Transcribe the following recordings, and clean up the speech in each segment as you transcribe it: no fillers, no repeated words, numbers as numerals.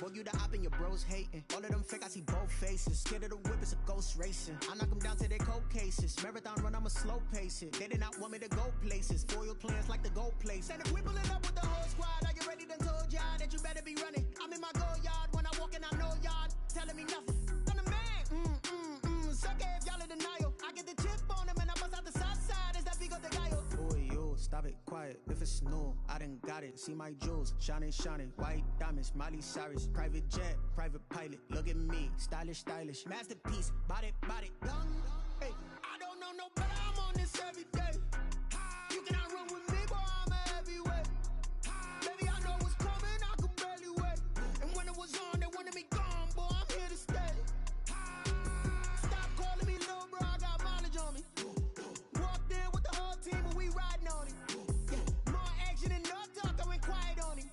Boy, you the op and your bros hating. All of them fake, I see both faces. Scared of the whip, it's a ghost racing. I knock them down to their cold cases. Marathon run, I'ma slow pace it. They did not want me to go places. Foil plans like the gold place. And if we pulling up with the whole squad, are you ready? Done told y'all that you better be running. I'm in my go yard. When I walk in, I know y'all telling me nothing. I'm the man. Suck it if y'all in denial. I get the chip on them and I bust out the south side. Is that Vigo de Gallo? Boy, yo, stop it, quiet. If it's new, I done got it. See my jewels, shining, white diamonds, Miley Cyrus, private jet, private pilot. Look at me, stylish, masterpiece, body, young. Hey, I don't know no better. I'm on this every day. You cannot run with me, boy. I'm a heavyweight. Baby, I know what's coming. I could barely wait. And when it was on, they wanted me gone, boy. I'm here to stay. Stop calling me little bro. I got mileage on me. Walked in with the whole team and we riding on it. More action and no talk. I went quiet on him.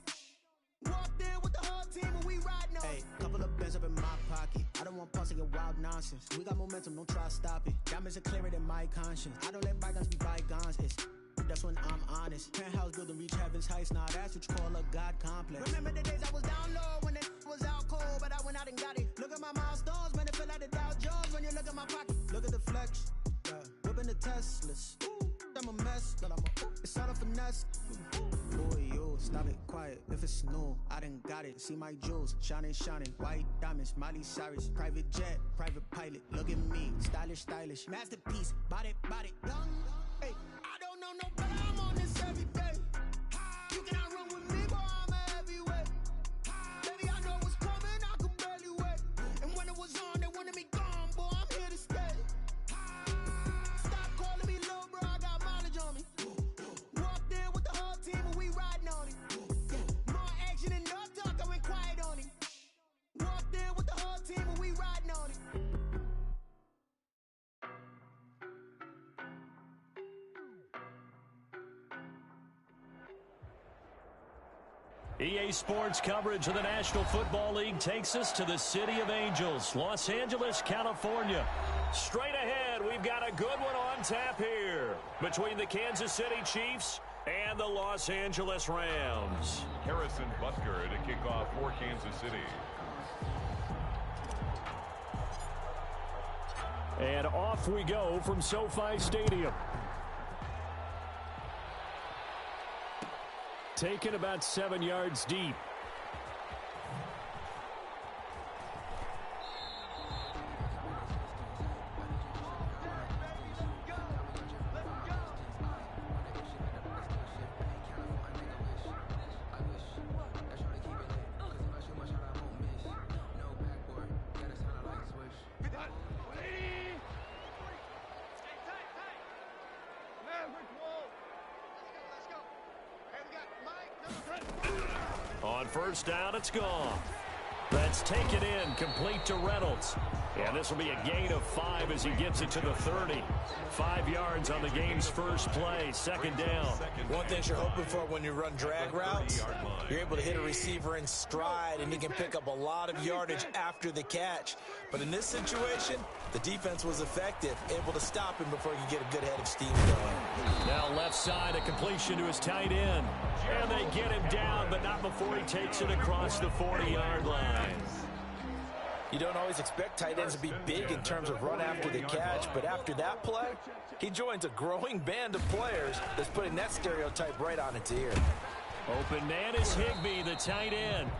Walked in with the whole team and we riding on it. Hey, couple of bands up in my pocket. I don't want pulse and wild nonsense. We got momentum, don't try to stop it. Diamonds are clearer than my conscience. I don't let bygones be bygones. That's when I'm honest. Penthouse building, reach heaven's heights. Nah, that's what you call a God complex. Remember the days I was down low when it was out cold, but I went out and got it. Look at my milestones, man, it feel like the Dow Jones when you look at my pocket. Look at the flex, whipping the Teslas. I'm a mess, but it's all a finesse. Boy, yo, stop it, quiet. If it's new, I done got it. See my jewels, shining, white diamonds, Miley Cyrus, private jet, private pilot. Look at me, stylish, masterpiece, body, young. Hey, I don't know no better. I'm on this every day. You cannot run with me, boy. I'm a heavyweight. Baby, I know what's coming. I could barely wait. And when it was on, they wanted me gone, boy. I'm here to stay. Stop calling me little bro. I got mileage on me. Walked in with the whole team and we riding on it. More action and no talk. I went quiet on him. Walked in with the whole team and we riding on it. EA Sports coverage of the National Football League takes us to the City of Angels, Los Angeles, California. Straight ahead, we've got a good one on tap here between the Kansas City Chiefs and the Los Angeles Rams. Harrison Butker to kick off for Kansas City. And off we go from SoFi Stadium. Taken about 7 yards deep. On first down, it's gone. That's taken in, complete to Reynolds. And this will be a gain of 5 as he gets it to the 30. 5 yards on the game's first play, second down. One thing you're hoping for when you run drag routes, you're able to hit a receiver in stride, and he can pick up a lot of yardage after the catch. But in this situation, the defense was effective, able to stop him before he could get a good head of steam going. Now left side, a completion to his tight end. And they get him down, but not before he takes it across the 40-yard line. You don't always expect tight ends to be big in terms of run after the catch, but after that play, he joins a growing band of players that's putting that stereotype right on its ear. Open man is Higbee, the tight end.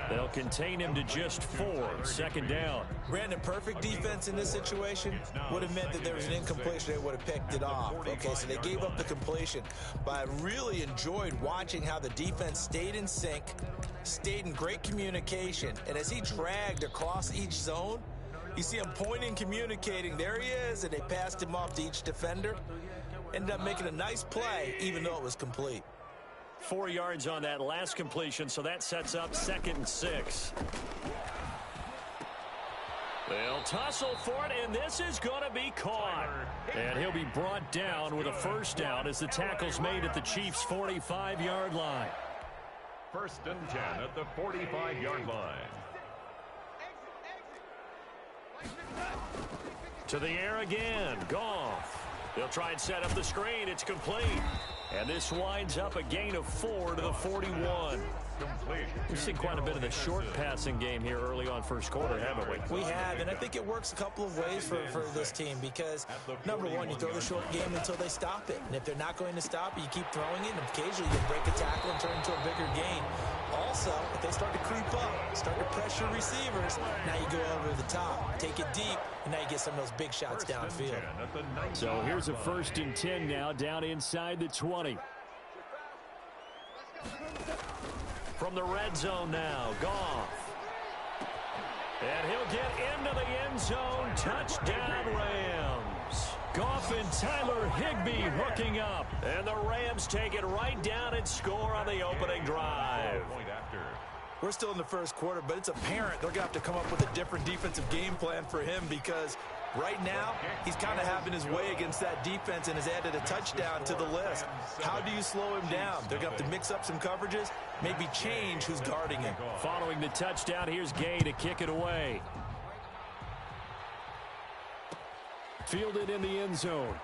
They'll contain him to just 4, second down. Brandon, perfect defense in this situation would have meant that there was an incompletion. They would have picked it off. Okay, so they gave up the completion. But I really enjoyed watching how the defense stayed in sync, stayed in great communication. And as he dragged across each zone, you see him pointing, communicating. There he is, and they passed him off to each defender. Ended up making a nice play, even though it was complete. 4 yards on that last completion, so that sets up 2nd and 6. They'll tussle for it, and this is going to be caught. And he'll be brought down with a first down as the tackle's made at the Chiefs' 45-yard line. 1st and 10 at the 45-yard line. To the air again, Goff. They'll try and set up the screen. It's complete. And this winds up a gain of 4 to the 41. We've seen quite a bit of the short passing game here early on first quarter, haven't we? We have, and I think it works a couple of ways for this team because, number one, you throw the short game until they stop it. And if they're not going to stop it, you keep throwing it, and occasionally you break a tackle and turn into a bigger gain. Also, if they start to creep up, start to pressure receivers, now you go over the top, take it deep, and now you get some of those big shots downfield. So here's a 1st and 10 now, down inside the 20. From the red zone now, Goff. And he'll get into the end zone. Touchdown, Rams. Goff and Tyler Higbee hooking up. And the Rams take it right down and score on the opening drive. We're still in the first quarter, but it's apparent they're going to have to come up with a different defensive game plan for him because right now he's kind of having his way against that defense and has added a touchdown to the list. How do you slow him down? They're going to have to mix up some coverages, maybe change who's guarding him. Following the touchdown, here's Gay to kick it away. Fielded in the end zone.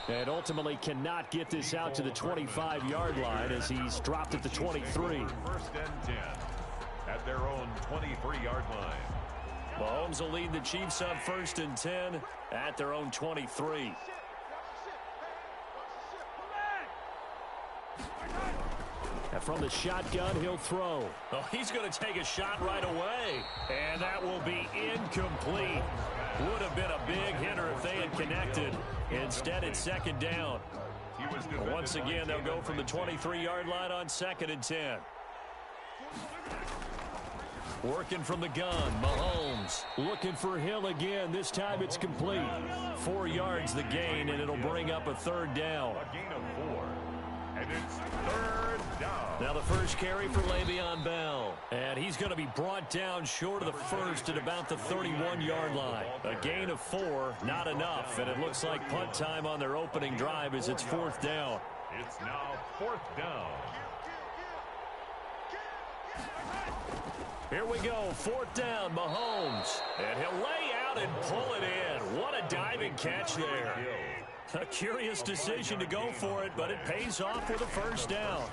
And ultimately cannot get this out to the 25-yard line as he's dropped at the 23. 1st and 10 at their own 23-yard line. Mahomes will lead the Chiefs on 1st and 10 at their own 23. And from the shotgun, he'll throw. Oh, he's going to take a shot right away. And that will be incomplete. Would have been a big hitter if they had connected. Instead, it's 2nd down. Once again, they'll go from the 23-yard line on 2nd and 10. Working from the gun, Mahomes looking for Hill again. This time it's complete. 4 yards the gain, and it'll bring up a 3rd down. A gain of 4, and it's 3rd down. Now the first carry for Le'Veon Bell. And he's going to be brought down short of the first at about the 31-yard line. A gain of 4, not enough. And it looks like punt time on their opening drive as it's 4th down. It's now 4th down. Here we go, 4th down, Mahomes. And he'll lay out and pull it in. What a diving catch there. A curious decision to go for it, but it pays off with a 1st down.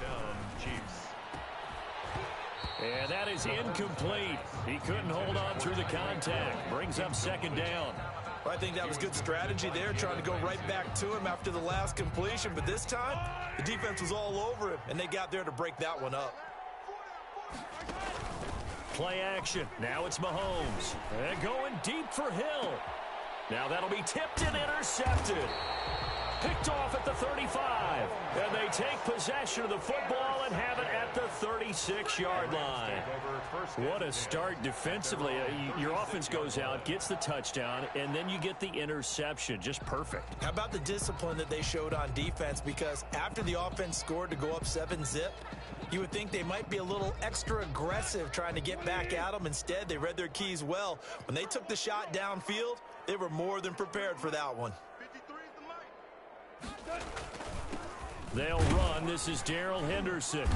And that is incomplete. He couldn't hold on through the contact. Brings up 2nd down. Well, I think that was good strategy there, trying to go right back to him after the last completion. But this time, the defense was all over him, and they got there to break that one up. Play action. Now it's Mahomes. And going deep for Hill. Now that'll be tipped and intercepted. Picked off at the 35. And they take possession of the football and have it at the 36-yard line. What a start defensively. Your offense goes out, gets the touchdown, and then you get the interception. Just perfect. How about the discipline that they showed on defense? Because after the offense scored to go up 7-zip, you would think they might be a little extra aggressive trying to get back at them. Instead, they read their keys well. When they took the shot downfield, they were more than prepared for that one. They'll run. This is Darrell Henderson.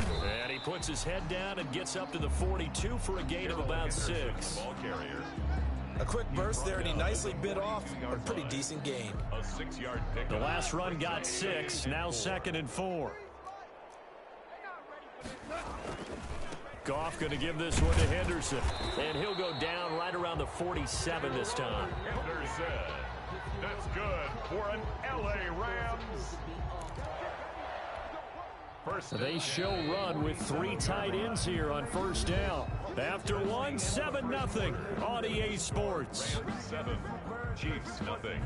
And he puts his head down and gets up to the 42 for a gain of about 6. A quick burst there, and he nicely bit off a pretty decent gain. A 6-yard pick. The last run got 6. Now 2nd and 4. Goff going to give this one to Henderson. And he'll go down right around the 47 this time. Henderson. That's good for an L.A. Rams. They show run with 3 tight ends here on 1st down. After one, 7-0 on EA Sports. 7, Chiefs nothing.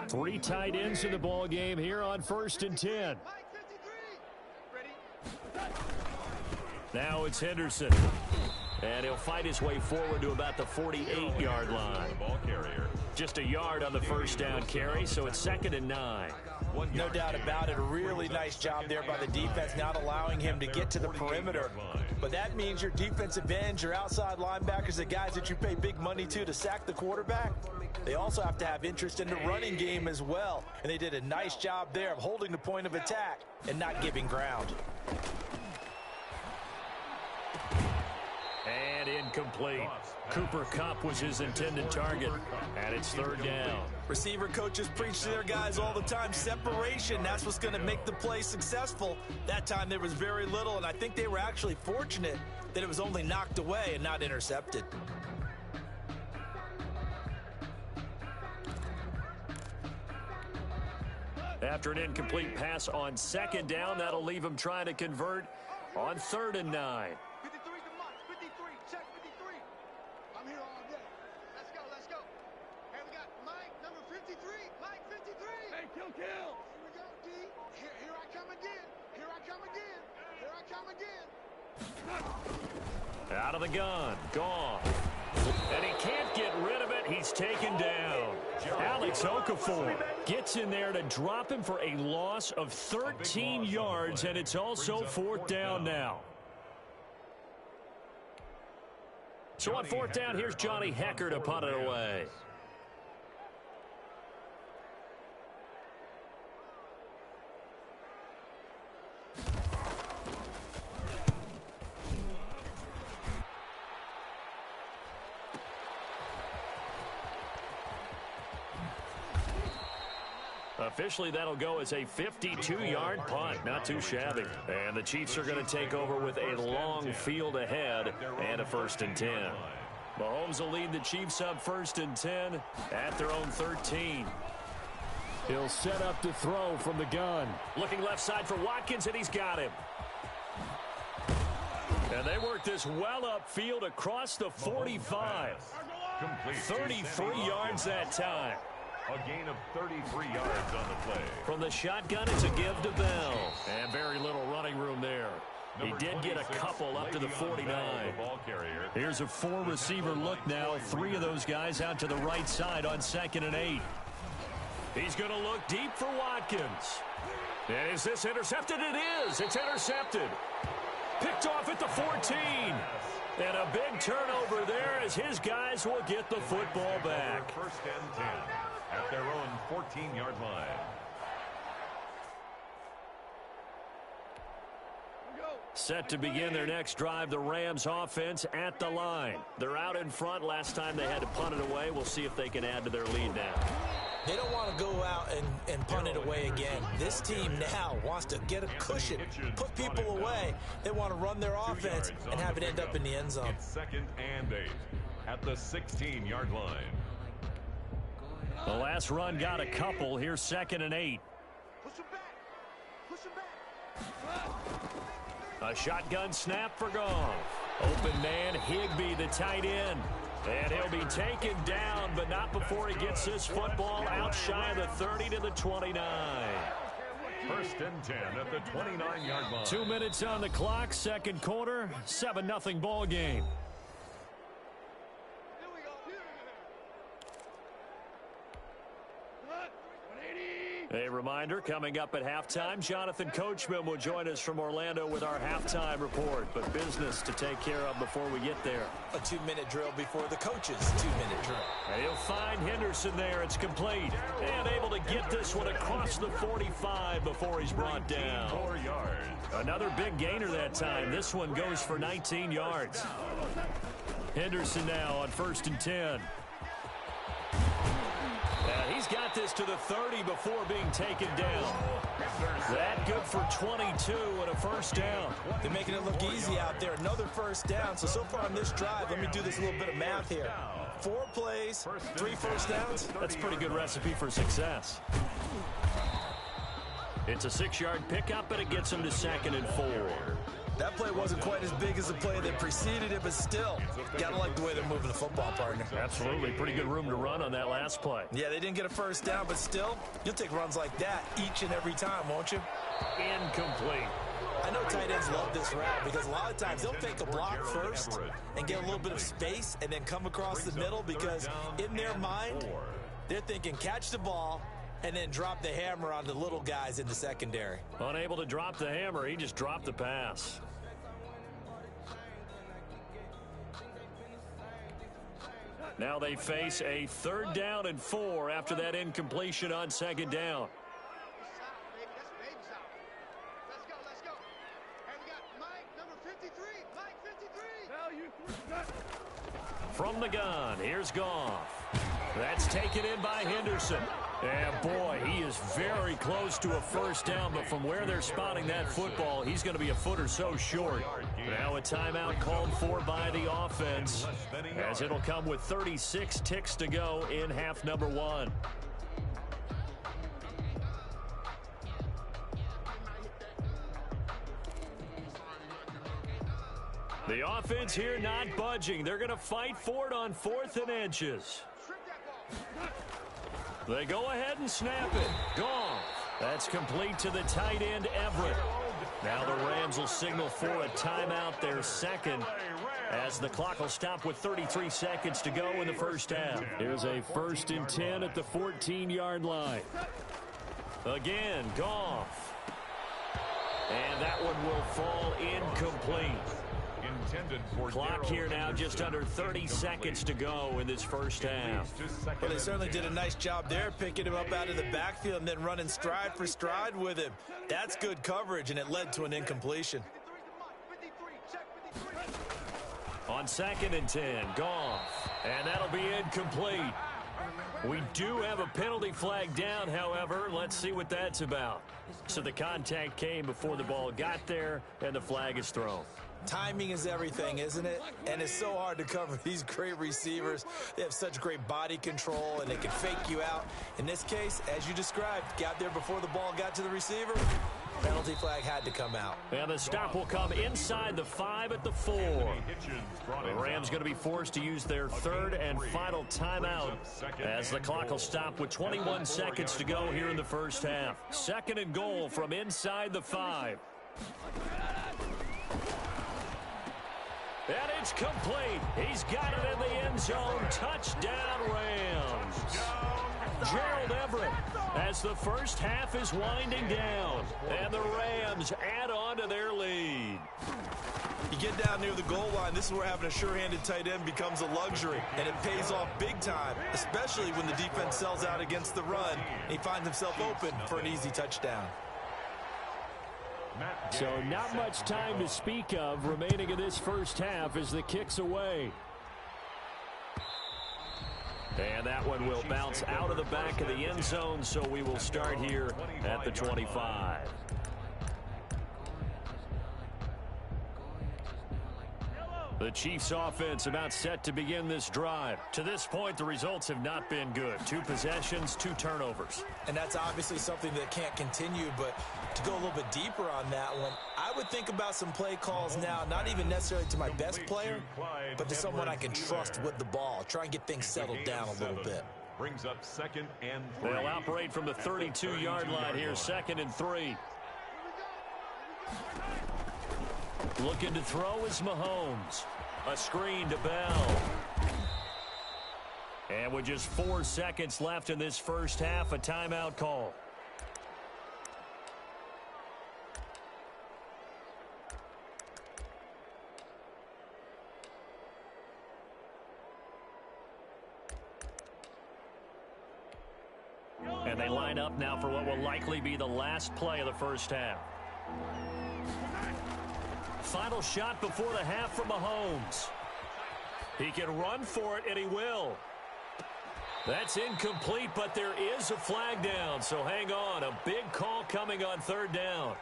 3 tight ends in the ball game here on 1st and 10. Now it's Henderson. And he'll fight his way forward to about the 48-yard line. Ball carrier. Just a yard on the 1st down carry, so it's 2nd and 9. No doubt about it. A really nice job there by the defense, not allowing him to get to the perimeter. But that means your defensive ends, your outside linebackers, the guys that you pay big money to sack the quarterback, they also have to have interest in the running game as well. And they did a nice job there of holding the point of attack and not giving ground. And incomplete. Cooper Kupp was his intended target, and it's third down. Receiver coaches preach to their guys all the time. Separation, that's what's going to make the play successful. That time there was very little, and I think they were actually fortunate that it was only knocked away and not intercepted. After an incomplete pass on second down, that'll leave him trying to convert on 3rd and 9. 53 to Mike. 53. Check 53. I'm here all day. Let's go. Let's go. Hey, we got Mike, number 53. Mike, 53. Hey, kill. Here we go, D. Here I come again. Here I come again. Here I come again. Out of the gun. Gone. And he can't get rid of it. He's taken down. Alex Okafor gets in there to drop him for a loss of 13 yards, and it's also 4th down now. So on 4th down, here's Johnny Hecker to punt it away. Officially, that'll go as a 52-yard punt. Not too shabby. And the Chiefs are going to take over with a long field ahead and a 1st and 10. Mahomes will lead the Chiefs up 1st and 10 at their own 13. He'll set up to throw from the gun. Looking left side for Watkins, and he's got him. And they work this well upfield across the 45. 33 yards that time. A gain of 33 yards on the play. From the shotgun, it's a give to Bell. And very little running room there. He did get a couple up to the 49. Here's a 4-receiver look now. 3 of those guys out to the right side on 2nd and 8. He's going to look deep for Watkins. And is this intercepted? It is. It's intercepted. Picked off at the 14. And a big turnover there as his guys will get the football back. 1st and 10 at their own 14-yard line. Set to begin their next drive, the Rams offense at the line. They're out in front. Last time they had to punt it away. We'll see if they can add to their lead now. They don't want to go out and punt it away again. This team now wants to get a cushion, put people away. They want to run their offense and have it end up in the end zone. It's 2nd and 8 at the 16-yard line. The last run got a couple. Here's 2nd and 8. Push him back. Push him back. A shotgun snap for Goff. Open man, Higbee, the tight end. And he'll be taken down, but not before he gets this football out shy of the 30 to the 29. 1st and 10 at the 29-yard line. 2 minutes on the clock, 2nd quarter, 7-0 ball game. Here we go. A reminder, coming up at halftime, Jonathan Coachman will join us from Orlando with our halftime report. But business to take care of before we get there. A 2-minute drill before the coach's 2-minute drill. He'll find Henderson there. It's complete. And able to get this one across the 45 before he's brought down. 4 yards. Another big gainer that time. This one goes for 19 yards. Henderson now on 1st and 10. He's got this to the 30 before being taken down. That good for 22 and a 1st down. They're making it look easy out there. Another 1st down. So far on this drive, let me do this little bit of math here. 4 plays, 3 1st downs. That's a pretty good recipe for success. It's a 6-yard pickup, and it gets him to 2nd and 4. That play wasn't quite as big as the play that preceded it, but still, gotta like the way they're moving the football, partner. Absolutely. Pretty good room to run on that last play. Yeah, they didn't get a 1st down, but still, you'll take runs like that each and every time, won't you? Incomplete. I know tight ends love this route because a lot of times they'll fake a block first and get a little bit of space and then come across the middle because in their mind, they're thinking catch the ball and then drop the hammer on the little guys in the secondary. Unable to drop the hammer, he just dropped the pass. Now they face a 3rd down and 4 after that incompletion on 2nd down. Let's go. Hey, we got Mike, number 53. Mike, 53. Hell, you From the gun, here's Goff. That's taken in by Henderson. And boy, he is very close to a first down, but from where they're spotting that football, he's going to be a foot or so short. Now a timeout called for by the offense, as it'll come with 36 ticks to go in half number one. The offense here not budging. They're going to fight for it on 4th and inches. They go ahead and snap it. Gone. That's complete to the tight end, Everett. Now the Rams will signal for a timeout, their second, as the clock will stop with 33 seconds to go in the first half. Here's a 1st and 10 at the 14-yard line. Again, Goff. And that one will fall incomplete. Clock here now, just under 30 seconds to go in this first half. Well, they certainly did a nice job there, picking him up out of the backfield and then running stride for stride with him. That's good coverage, and it led to an incompletion. On 2nd and 10, Goff. And that'll be incomplete. We do have a penalty flag down, however. Let's see what that's about. So the contact came before the ball got there, and the flag is thrown. Timing is everything, isn't it? And it's so hard to cover these great receivers. They have such great body control, and they can fake you out. In this case, as you described, got there before the ball got to the receiver. Penalty flag had to come out. And the stop will come inside the 5 at the 4. The Rams going to be forced to use their 3rd and final timeout, as the clock will stop with 21 seconds to go here in the first half. 2nd and goal from inside the 5. And it's complete. He's got it in the end zone. Touchdown, Rams. Gerald Everett, as the first half is winding down. And the Rams add on to their lead. You get down near the goal line, this is where having a sure-handed tight end becomes a luxury. And it pays off big time, especially when the defense sells out against the run. And he finds himself open for an easy touchdown. So not much time to speak of remaining in this first half as the kick's away. And that one will bounce out of the back of the end zone, so we will start here at the 25. The Chiefs offense about set to begin this drive. To this point, the results have not been good. 2 possessions, 2 turnovers. And that's obviously something that can't continue, but to go a little bit deeper on that one, I would think about some play calls now, not even necessarily to my best player, but to someone I can trust with the ball. Try and get things settled down a little bit. Brings up 2nd and 3. They'll operate from the 32-yard line here, 2nd and 3. Looking to throw is Mahomes. A screen to Bell. And with just 4 seconds left in this first half, a timeout call. And they line up now for what will likely be the last play of the first half. Final shot before the half from Mahomes. He can run for it, and he will. That's incomplete, but there is a flag down, so hang on. A big call coming on 3rd down.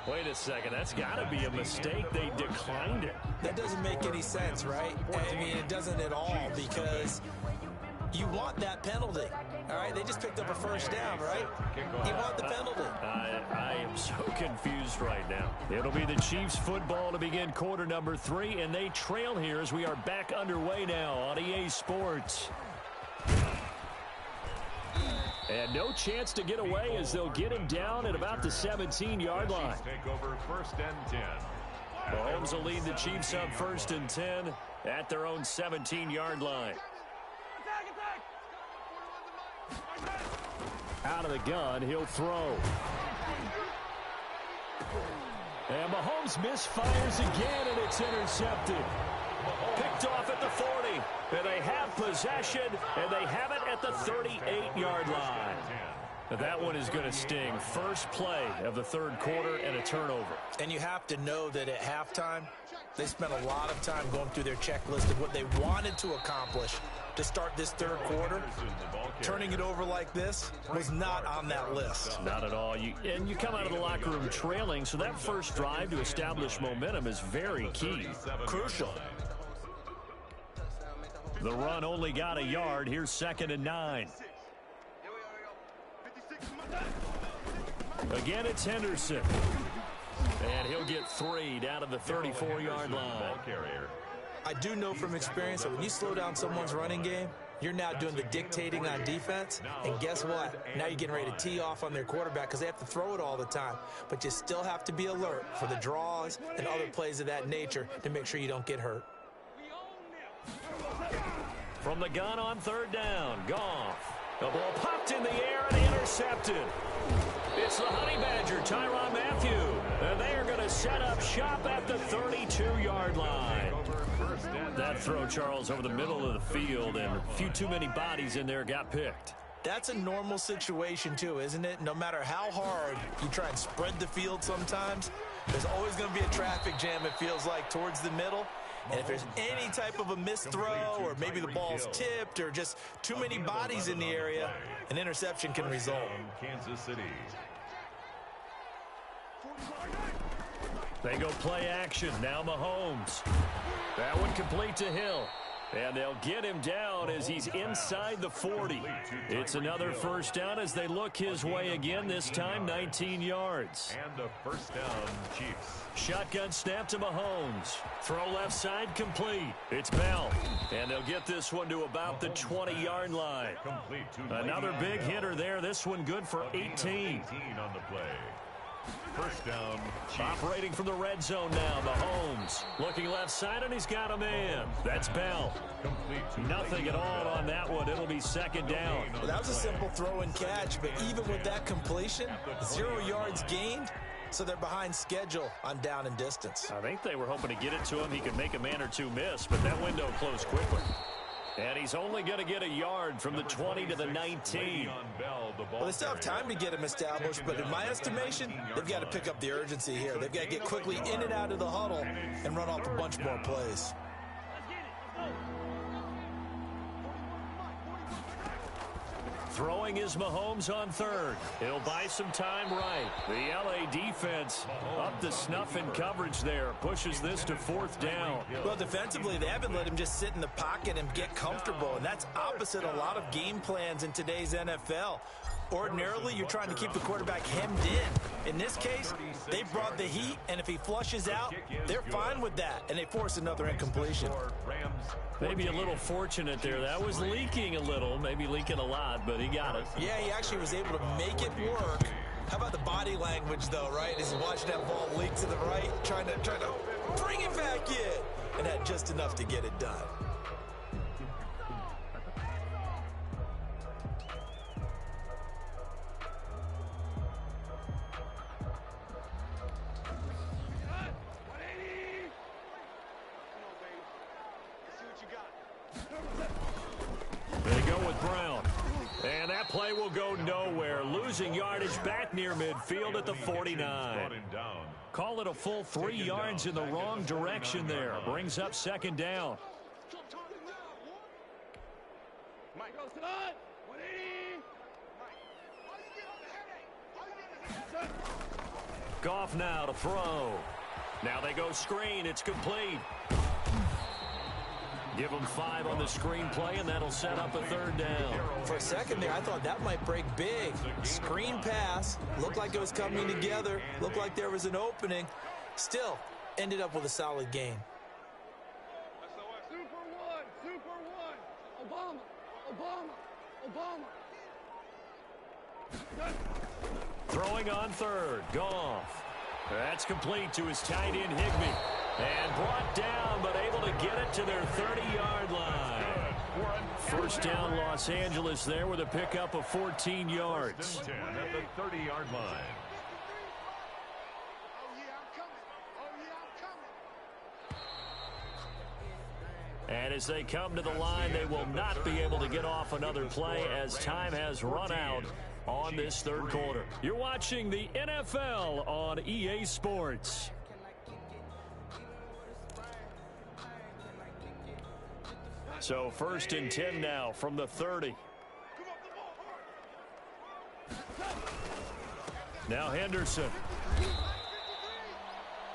Wait a second, that's got to be a mistake. They declined it. That doesn't make any sense, right? I mean, it doesn't at all, because you want that penalty. All right, they just picked up a first down, right? You want the penalty. I am so confused right now. It'll be the Chiefs football to begin quarter number 3, and they trail here as we are back underway now on EA Sports. And no chance to get away as they'll get him down at about the 17-yard line. Take over 1st and 10. Mahomes will lead the Chiefs up 1st and 10 at their own 17-yard line. Out of the gun, he'll throw. And Mahomes misfires again, and it's intercepted. Picked off at the 40. And they have possession, and they have it at the 38-yard line. That one is going to sting. First play of the 3rd quarter and a turnover. And you have to know that at halftime, They spent a lot of time going through their checklist of what they wanted to accomplish to start this third quarter. Turning it over like this was not on that list. Not at all. You come out of the locker room trailing, so that first drive to establish momentum is very key. Crucial. The run only got a yard. Here's 2nd and 9. Again, it's Henderson. And he'll get 3 down to the 34-yard line. I do know from experience that when you slow down someone's running game, you're now doing the dictating on defense. And guess what? Now you're getting ready to tee off on their quarterback because they have to throw it all the time. But you still have to be alert for the draws and other plays of that nature to make sure you don't get hurt. From the gun on 3rd down, Goff. The ball popped in the air and intercepted. It's the Honey Badger, Tyrann Mathieu. And they are going to set up shop at the 32-yard line. That throw, Charles, over the middle of the field, and a few too many bodies in there got picked. That's a normal situation, too, isn't it? No matter how hard you try and spread the field sometimes, there's always going to be a traffic jam, it feels like, towards the middle. And if there's any type of a missed throw or maybe the ball's tipped or just too many bodies in the area, an interception can result. Kansas City. They go play action. Now Mahomes. That one complete to Hill. And they'll get him down as he's inside the 40. It's another first down as they look his way again, this time 19 yards. And a first down, Chiefs. Shotgun snap to Mahomes. Throw left side complete. It's Bell. And they'll get this one to about the 20-yard line. Another big hitter there. This one good for 18. 18 on the play. First down, Chiefs. Operating from the red zone now, Mahomes. Looking left side, and he's got a man. That's Bell. Nothing at all on that one. It'll be 2nd down. Well, that was a simple throw and catch, but even with that completion, 0 yards gained, so they're behind schedule on down and distance. I think they were hoping to get it to him. He could make a man or two miss, but that window closed quickly. And he's only going to get a yard from the 20 to the 19. Well, they still have time to get him established, but in my estimation, they've got to pick up the urgency here. They've got to get quickly in and out of the huddle and run off a bunch more plays. Throwing is Mahomes on 3rd. He'll buy some time right. The LA defense up to snuff in coverage there. Pushes this to 4th down. Well, defensively, they haven't let him just sit in the pocket and get comfortable, and that's opposite a lot of game plans in today's NFL. Ordinarily, you're trying to keep the quarterback hemmed in. In this case, they brought the heat, and if he flushes out, they're fine with that, and they force another incompletion. Maybe a little fortunate there. That was leaking a little, maybe leaking a lot, but he got it. Yeah, he actually was able to make it work. How about the body language, though, right? As he watched that ball leak to the right, trying to bring it back in, and had just enough to get it done. They go with Brown. And that play will go nowhere. Losing yardage back near midfield at the 49. Call it a full 3 yards in the wrong direction there. Brings up 2nd down. Goff now to throw. Now they go screen. It's complete. Give them 5 on the screen play, and that'll set up a 3rd down. For a second there, I thought that might break big. Screen pass. Looked like it was coming together. Looked like there was an opening. Still, ended up with a solid gain. Super one. Obama. Throwing on 3rd. Goff. That's complete to his tight end, Higbee. And brought down, but able to get it to their 30-yard line. First down, Los Angeles there with a pickup of 14 yards. 10 at the 30-yard line. And as they come to the line, they will not be able to get off another play as time has run out on this 3rd quarter. You're watching the NFL on EA Sports. So 1st and 10 now from the 30. Now Henderson.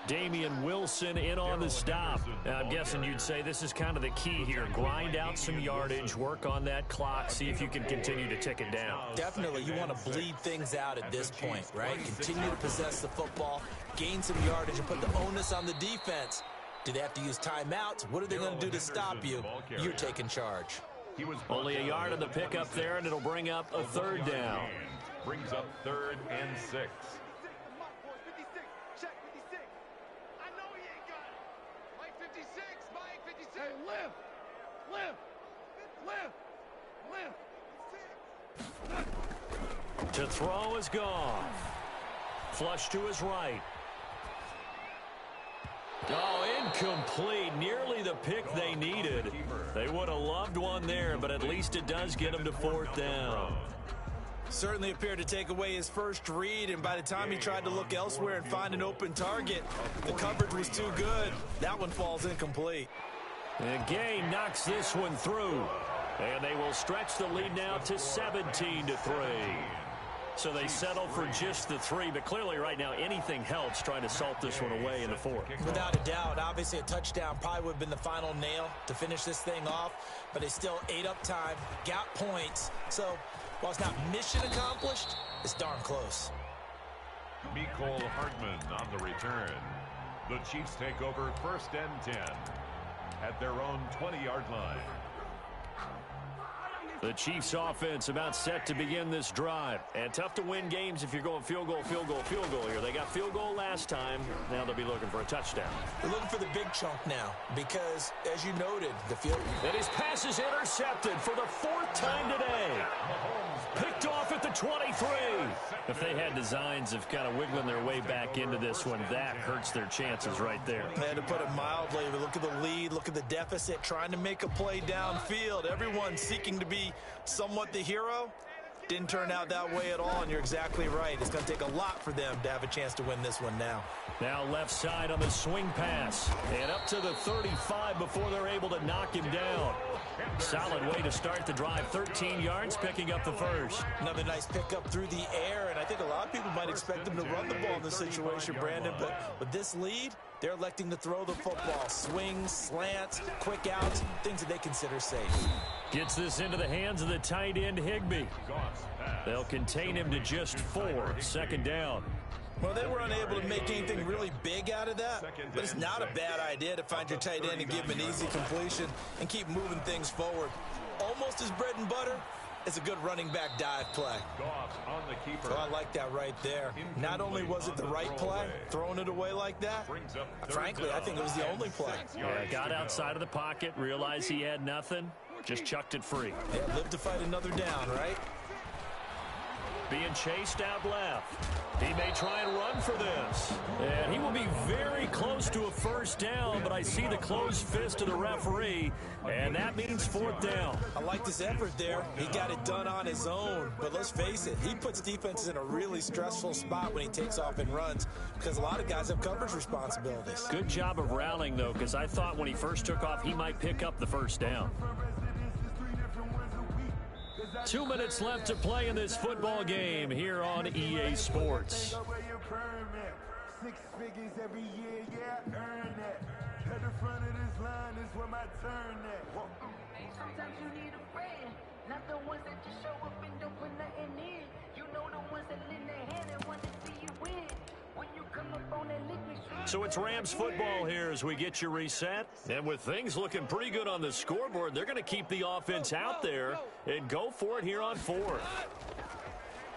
Damian Wilson in on the stop. Now, I'm guessing you'd say this is kind of the key here. Grind out some yardage, work on that clock, see if you can continue to tick it down. Definitely, you want to bleed things out at this point, right? Continue to possess the football, gain some yardage, and put the onus on the defense. Do they have to use timeouts? What are they going to do to stop you? You're taking charge. Only a yard on the pickup there, and it'll bring up a 3rd down. Brings up 3rd and 6. To throw is gone. Flush to his right. Oh, incomplete. Nearly the pick they needed. They would have loved one there, but at least it does get him to 4th down. Certainly appeared to take away his first read, and by the time he tried to look elsewhere and find an open target, the coverage was too good. That one falls incomplete. And Gay knocks this one through. And they will stretch the lead now to 17-3. So they settle for just the 3, but clearly right now anything helps trying to salt this one away in the 4th. Without a doubt, obviously a touchdown probably would have been the final nail to finish this thing off, but they still ate up time, got points. So while it's not mission accomplished, it's darn close. Mecole Hardman on the return. The Chiefs take over 1st and 10 at their own 20-yard line. The Chiefs offense about set to begin this drive. And tough to win games if you're going field goal, field goal, field goal here. They got field goal last time. Now they'll be looking for a touchdown. They're looking for the big chunk now because, as you noted, the field... And his pass is intercepted for the 4th time today. Picked off at the 23. If they had designs of kind of wiggling their way back into this one, that hurts their chances right there. They had to put it mildly, but look at the lead, look at the deficit, trying to make a play downfield. Everyone seeking to be somewhat the hero. Didn't turn out that way at all, and you're exactly right. It's going to take a lot for them to have a chance to win this one now. Now left side on the swing pass. And up to the 35 before they're able to knock him down. Solid way to start the drive. 13 yards, picking up the 1st. Another nice pickup through the air, and I think a lot of people might expect them to run the ball in this situation, Brandon, but with this lead, they're electing to throw the football. Swings, slants, quick outs, things that they consider safe. Gets this into the hands of the tight end, Higbee. They'll contain him to just 4. 2nd down. Well, they were unable to make anything really big out of that, but it's not a bad idea to find your tight end and give him an easy completion and keep moving things forward. Almost as bread and butter as a good running back dive play. So I like that right there. Not only was it the right play, throwing it away like that, frankly, I think it was the only play. Yeah, got outside of the pocket, realized he had nothing, just chucked it free. Yeah, live to fight another down, right? Being chased out left. He may try and run for this. And he will be very close to a 1st down, but I see the closed fist of the referee, and that means 4th down. I like this effort there. He got it done on his own, but let's face it, he puts defenses in a really stressful spot when he takes off and runs because a lot of guys have coverage responsibilities. Good job of rallying, though, because I thought when he first took off, he might pick up the 1st down. 2 minutes left to play in this football game here on EA Sports. 6 figures every year, yeah, I earn that. At the front of this line is where my turn at. Sometimes you need a friend, not the ones that just show up and don't put nothing in. You know the ones that lend their hand and want to see you win. When you come up on that liquid street. So it's Rams football here as we get you reset. And with things looking pretty good on the scoreboard, they're going to keep the offense out there and go for it here on 4th.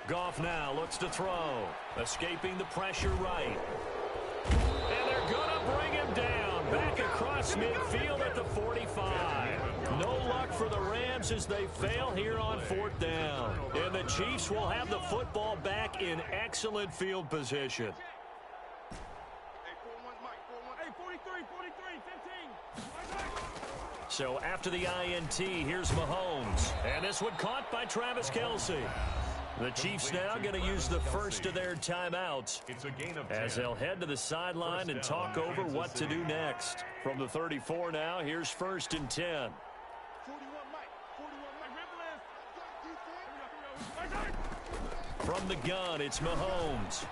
Goff now looks to throw. Escaping the pressure right. And they're going to bring him down. Back across midfield at the 45. No luck for the Rams as they fail here on 4th down. And the Chiefs will have the football back in excellent field position. So after the INT, here's Mahomes. And this one caught by Travis Kelce. The Chiefs now going to use the first of their timeouts as they'll head to the sideline and talk over what to do next. From the 34 now, here's 1st and 10. From the gun, it's Mahomes.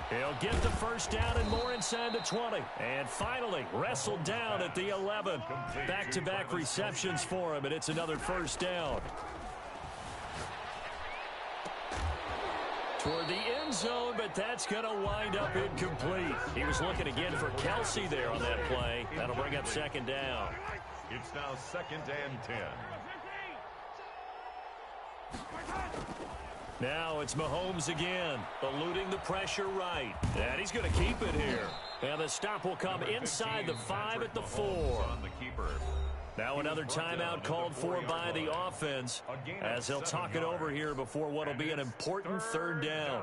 He'll get the first down and more inside the 20. And finally, wrestled down at the 11. Back-to-back receptions for him, and it's another first down. Toward the end zone, but that's going to wind up incomplete. He was looking again for Kelsey there on that play. That'll bring up second down. It's now 2nd and 10. Now it's Mahomes again, eluding the pressure right. And he's going to keep it here. And the stop will come inside the 5 at the 4. Now another timeout called for by the offense as they'll talk it over here before what will be an important third down.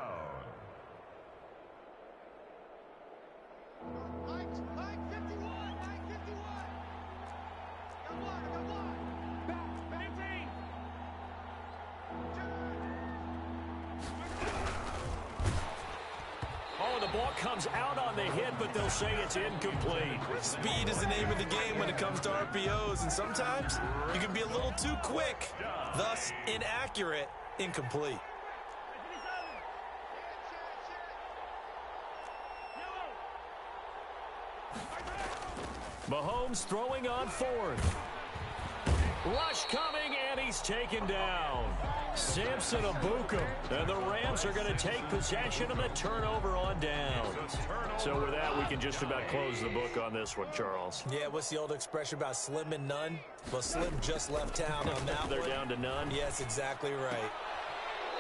Oh, the ball comes out on the hit, but they'll say it's incomplete. Speed is the name of the game when it comes to RPOs, and sometimes you can be a little too quick, thus inaccurate, incomplete. Mahomes throwing on 4th. Rush coming, and he's taken down. Samson Abukum, and the Rams are going to take possession of the turnover on downs. So with that, we can just about close the book on this one, Charles. Yeah, what's the old expression about slim and none? Well, Slim just left town on that They're one. down to none. Yes, exactly right.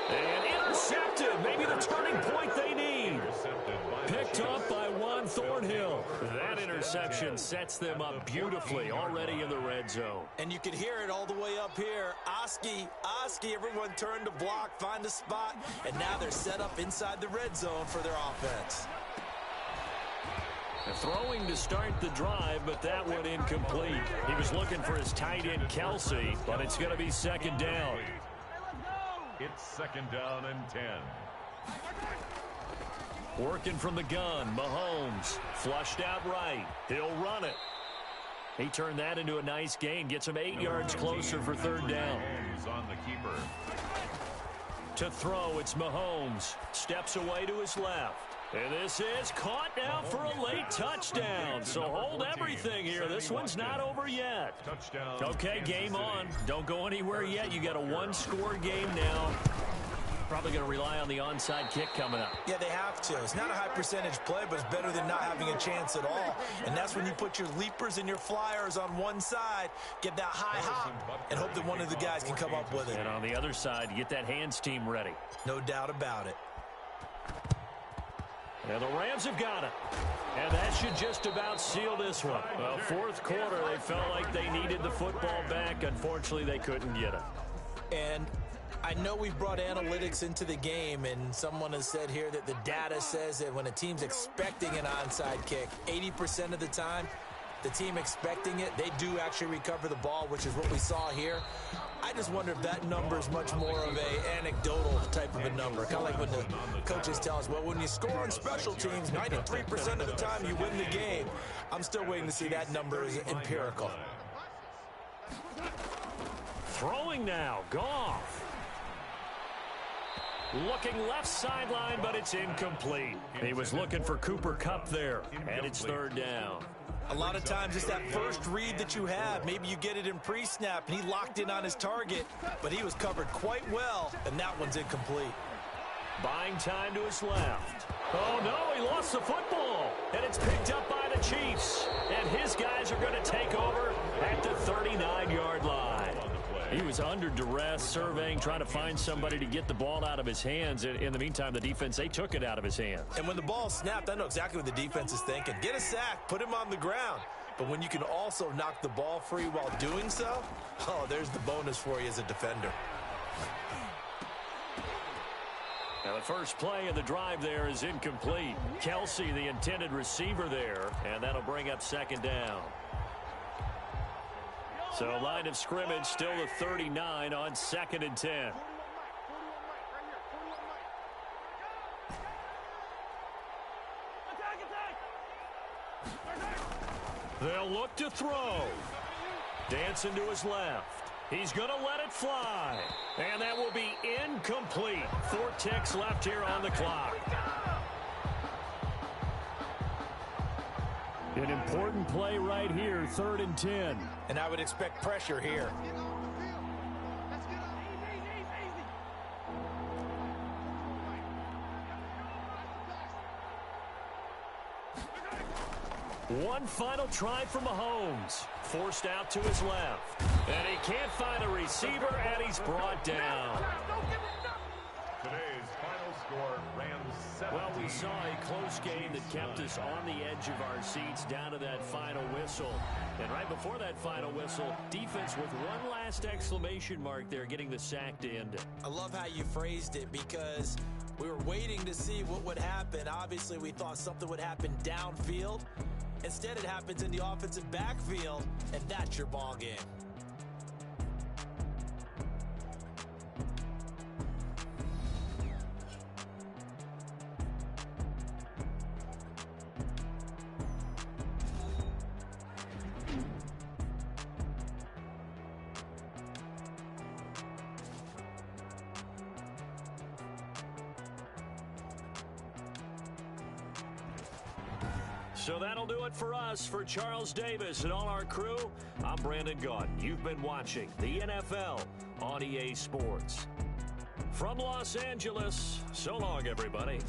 And intercepted, maybe the turning point they need. Picked up by Juan Thornhill. That interception sets them up beautifully already in the red zone. And you could hear it all the way up here. Oski, everyone turned to block, find a spot, and now they're set up inside the red zone for their offense. Throwing to start the drive, but that one incomplete. He was looking for his tight end, Kelsey, but it's going to be second down. It's 2nd down and 10. Working from the gun, Mahomes. Flushed out right. He'll run it. He turned that into a nice gain. Gets him 8 yards closer for third down. Mahomes on the keeper. To throw, it's Mahomes. Steps away to his left. And this is caught now for a late touchdown. So hold everything here. This one's not over yet. Touchdown. Okay, game on. Don't go anywhere yet. You got a one-score game now. Probably going to rely on the onside kick coming up. Yeah, they have to. It's not a high percentage play, but it's better than not having a chance at all. And that's when you put your leapers and your flyers on one side, get that high hop, and hope that one of the guys can come up with it. And on the other side, get that hands team ready. No doubt about it. And the Rams have got it. And that should just about seal this one. Well, fourth quarter, they felt like they needed the football back. Unfortunately, they couldn't get it. And I know we've brought analytics into the game, and someone has said here that the data says that when a team's expecting an onside kick, 80% of the time, the team expecting it, they do actually recover the ball, which is what we saw here. I just wonder if that number is much more of a anecdotal type of a number. Kind of like when the coaches tell us, well, when you score on special teams, 93% of the time you win the game. I'm still waiting to see that number is empirical. Throwing now, Goff. Looking left sideline, but it's incomplete. He was looking for Cooper Kupp there, and it's third down. A lot of times it's that first read that you have. Maybe you get it in pre-snap, and he locked in on his target, but he was covered quite well, and that one's incomplete. Buying time to his left. Oh, no, he lost the football, and it's picked up by the Chiefs. And his guys are going to take over at the 39-yard line. He was under duress, surveying, trying to find somebody to get the ball out of his hands. In the meantime, the defense, they took it out of his hands. And when the ball snapped, I know exactly what the defense is thinking. Get a sack, put him on the ground. But when you can also knock the ball free while doing so, oh, there's the bonus for you as a defender. Now the first play of the drive there is incomplete. Kelsey, the intended receiver there, and that'll bring up second down. So line of scrimmage still the 39 on 2nd and 10. They'll look to throw. Dancing to his left. He's going to let it fly. And that will be incomplete. 4 ticks left here on the clock. An important play right here, 3rd and 10. And I would expect pressure here. One final try for Mahomes. Forced out to his left. And he can't find a receiver, and he's brought down. Today's final score, Rams 17. Well, we saw a close game that kept us on the edge of our seats down to that final whistle. And right before that final whistle, defense with one last exclamation mark there, getting the sack to end it. I love how you phrased it because we were waiting to see what would happen. Obviously, we thought something would happen downfield. Instead, it happens in the offensive backfield, and that's your ball game. So that'll do it for us. For Charles Davis and all our crew, I'm Brandon Gaudin. You've been watching the NFL on EA Sports. From Los Angeles, so long, everybody.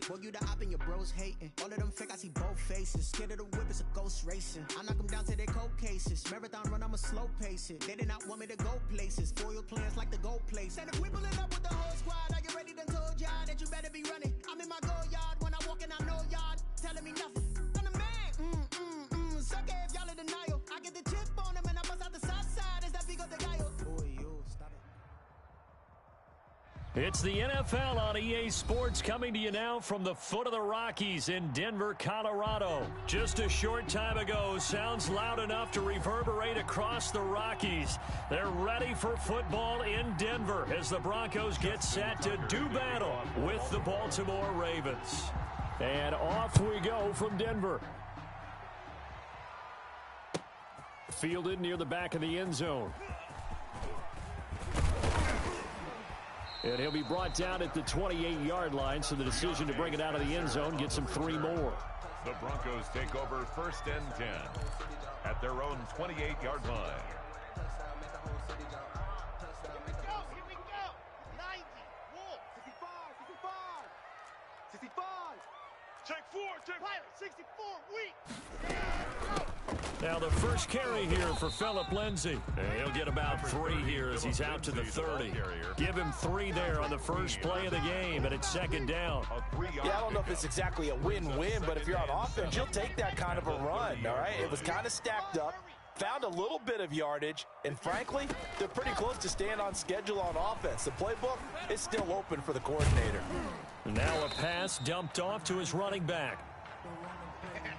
Boy, you the op and your bros hating. All of them fake, I see both faces. Scared of the whip, it's a ghost racing. I knock them down to their cold cases. Marathon run, I'ma slow pace it. They did not want me to go places. Foil plans like the gold place. And if we pulling up with the whole squad, are you ready? Done told y'all that you better be running. I'm in my go yard. When I walk in, I know y'all telling me nothing. I'm the man. Suck it if y'all in denial. I get the chip on them and I bust out the south side. Is that big of the guy? Boy, you stop it. It's the NFL on EA Sports, coming to you now from the foot of the Rockies in Denver, Colorado. Just a short time ago, sounds loud enough to reverberate across the Rockies. They're ready for football in Denver as the Broncos get set to do battle with the Baltimore Ravens. And off we go from Denver. Fielded near the back of the end zone. And he'll be brought down at the 28-yard line, so the decision to bring it out of the end zone gets him 3 more. The Broncos take over 1st and 10 at their own 28-yard line. Here we go. 90. Wolf. 65. Check 4. Pilot. 64. Weak. Now the first carry here for Phillip Lindsay. And he'll get about 3 here as he's out to the 30. Give him 3 there on the first play of the game, and it's 2nd down. Yeah, I don't know if it's exactly a win-win, but if you're on offense, you'll take that kind of a run, all right? It was kind of stacked up, found a little bit of yardage, and frankly, they're pretty close to staying on schedule on offense. The playbook is still open for the coordinator. Now a pass dumped off to his running back.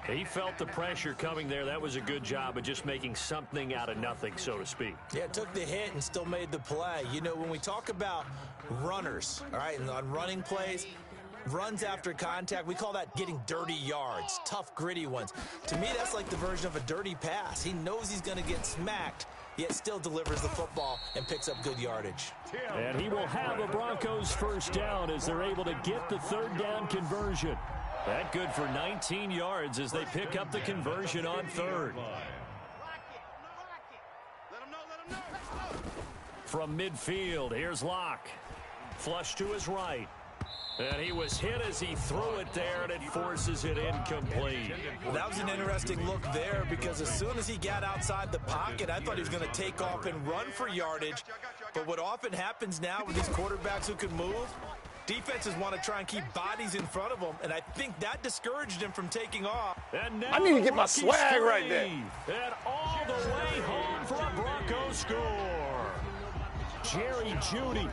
He felt the pressure coming there. That was a good job of just making something out of nothing, so to speak. Yeah, took the hit and still made the play. You know, when we talk about runners, all right, and on running plays, runs after contact, we call that getting dirty yards, tough, gritty ones. To me, that's like the version of a dirty pass. He knows he's going to get smacked, yet still delivers the football and picks up good yardage. And he will have a Broncos first down as they're able to get the 3rd down conversion. That good for 19 yards as they pick up the conversion on 3rd. From midfield, here's Locke. Flush to his right. And he was hit as he threw it there, and it forces it incomplete. Well, that was an interesting look there because as soon as he got outside the pocket, I thought he was going to take off and run for yardage. But what often happens now with these quarterbacks who can move, defenses want to try and keep bodies in front of them, and I think that discouraged him from taking off. And now I need to get my swag right there. And all the way home for a Broncos score. Jerry Jeudy,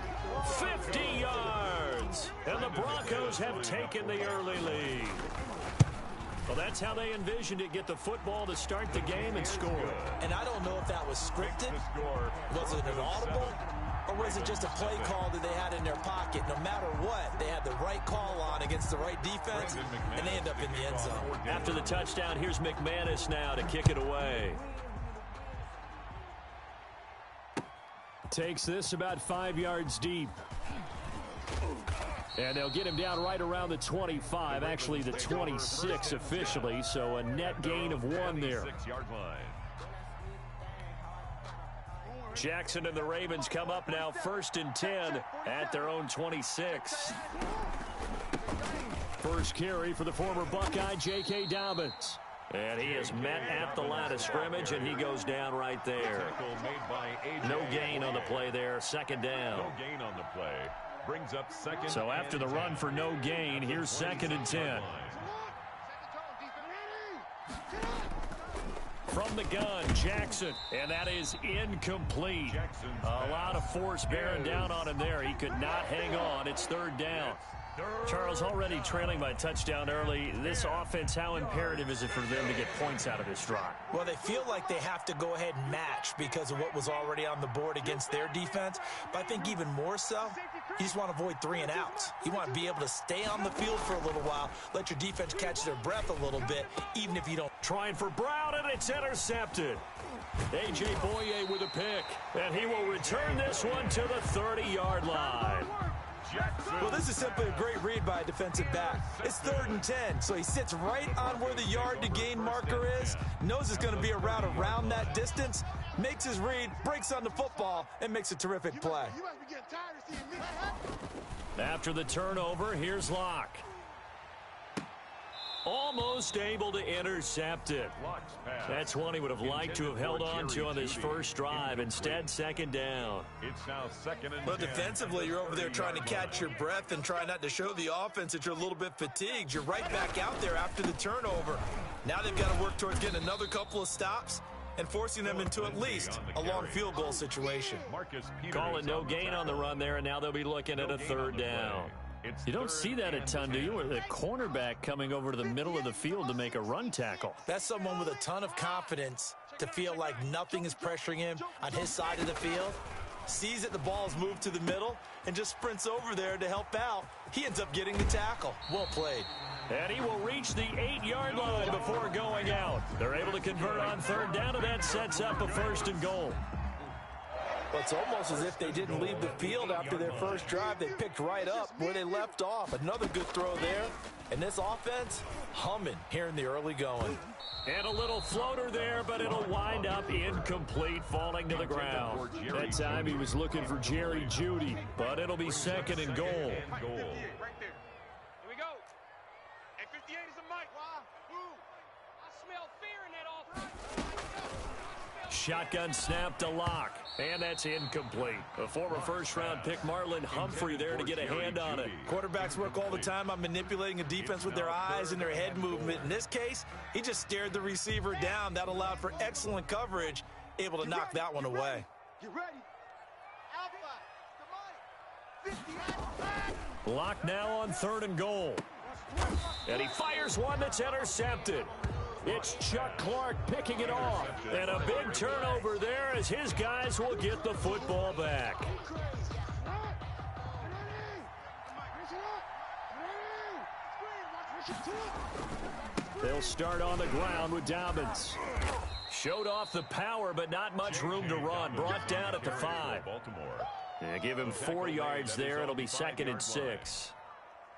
50 yards. And the Broncos have taken the early lead. Well, that's how they envisioned it, get the football to start the game and score. And I don't know if that was scripted. Was it an audible? Or was it just a play call that they had in their pocket? No matter what, they had the right call on against the right defense, and they end up in the end zone. After the touchdown, here's McManus now to kick it away. Takes this about 5 yards deep. And they'll get him down right around the 25, actually the 26 officially, so a net gain of 1 there. Jackson and the Ravens come up now 1st and 10 at their own 26. First carry for the former Buckeye, J.K. Dobbins. And he is met at the line of scrimmage, and he goes down right there. No gain on the play there, 2nd down. No gain on the play. Brings up 2nd. So after the run for no gain, here's 2nd and 10. From the gun, Jackson, and that is incomplete. A lot of force bearing down on him there. He could not hang on. It's 3rd down. Charles, already trailing by touchdown early. This offense, how imperative is it for them to get points out of this drive? Well, they feel like they have to go ahead and match because of what was already on the board against their defense. But I think even more so, you just want to avoid 3 and outs. You want to be able to stay on the field for a little while, let your defense catch their breath a little bit, even if you don't. Trying for Brown, and it's intercepted. A.J. Boye with a pick, and he will return this one to the 30-yard line. Well, this is simply a great read by a defensive back. It's 3rd and 10, so he sits right on where the yard-to-gain marker is, knows it's going to be a route around that distance, makes his read, breaks on the football, and makes a terrific play. You must be getting tired of seeing me. After the turnover, here's Locke. Almost able to intercept it. That's one he would have liked to have held on to on this first drive. Instead, second down. It's now second and 10. But defensively, you're over there trying to catch your breath and try not to show the offense that you're a little bit fatigued. You're right back out there after the turnover. Now they've got to work towards getting another couple of stops and forcing them into at least a long field goal situation. Call it no gain on the run there, and now they'll be looking at a third down. You don't see that a ton, do you? With a cornerback coming over to the middle of the field to make a run tackle. That's someone with a ton of confidence to feel like nothing is pressuring him on his side of the field. Sees that the ball's moved to the middle and just sprints over there to help out. He ends up getting the tackle. Well played. And he will reach the 8-yard line before going out. They're able to convert on third down, and that sets up a first and goal. Well, it's almost as if they didn't leave the field after their first drive. They picked right up where they left off. Another good throw there. And this offense, humming here in the early going. And a little floater there, but it'll wind up incomplete, falling to the ground. That time he was looking for Jerry Jeudy, but it'll be second and goal. Right there. Here we go. Hey, 58 is a mic. Why? Who? I smell fear in that offense. Shotgun snap to Locke. And that's incomplete. A former first-round pick, Marlon Humphrey, there to get a hand on it. Quarterbacks work all the time on manipulating a defense with their eyes and their head movement. In this case, he just stared the receiver down. That allowed for excellent coverage, able to knock that one away. Get ready. Alpha. Locke now on third and goal. And he fires one that's intercepted. It's Chuck Clark picking it off. And a big turnover there as his guys will get the football back. They'll start on the ground with Dobbins. Showed off the power, but not much room to run. Brought down at the 5. And give him 4 yards there. It'll be second and 6.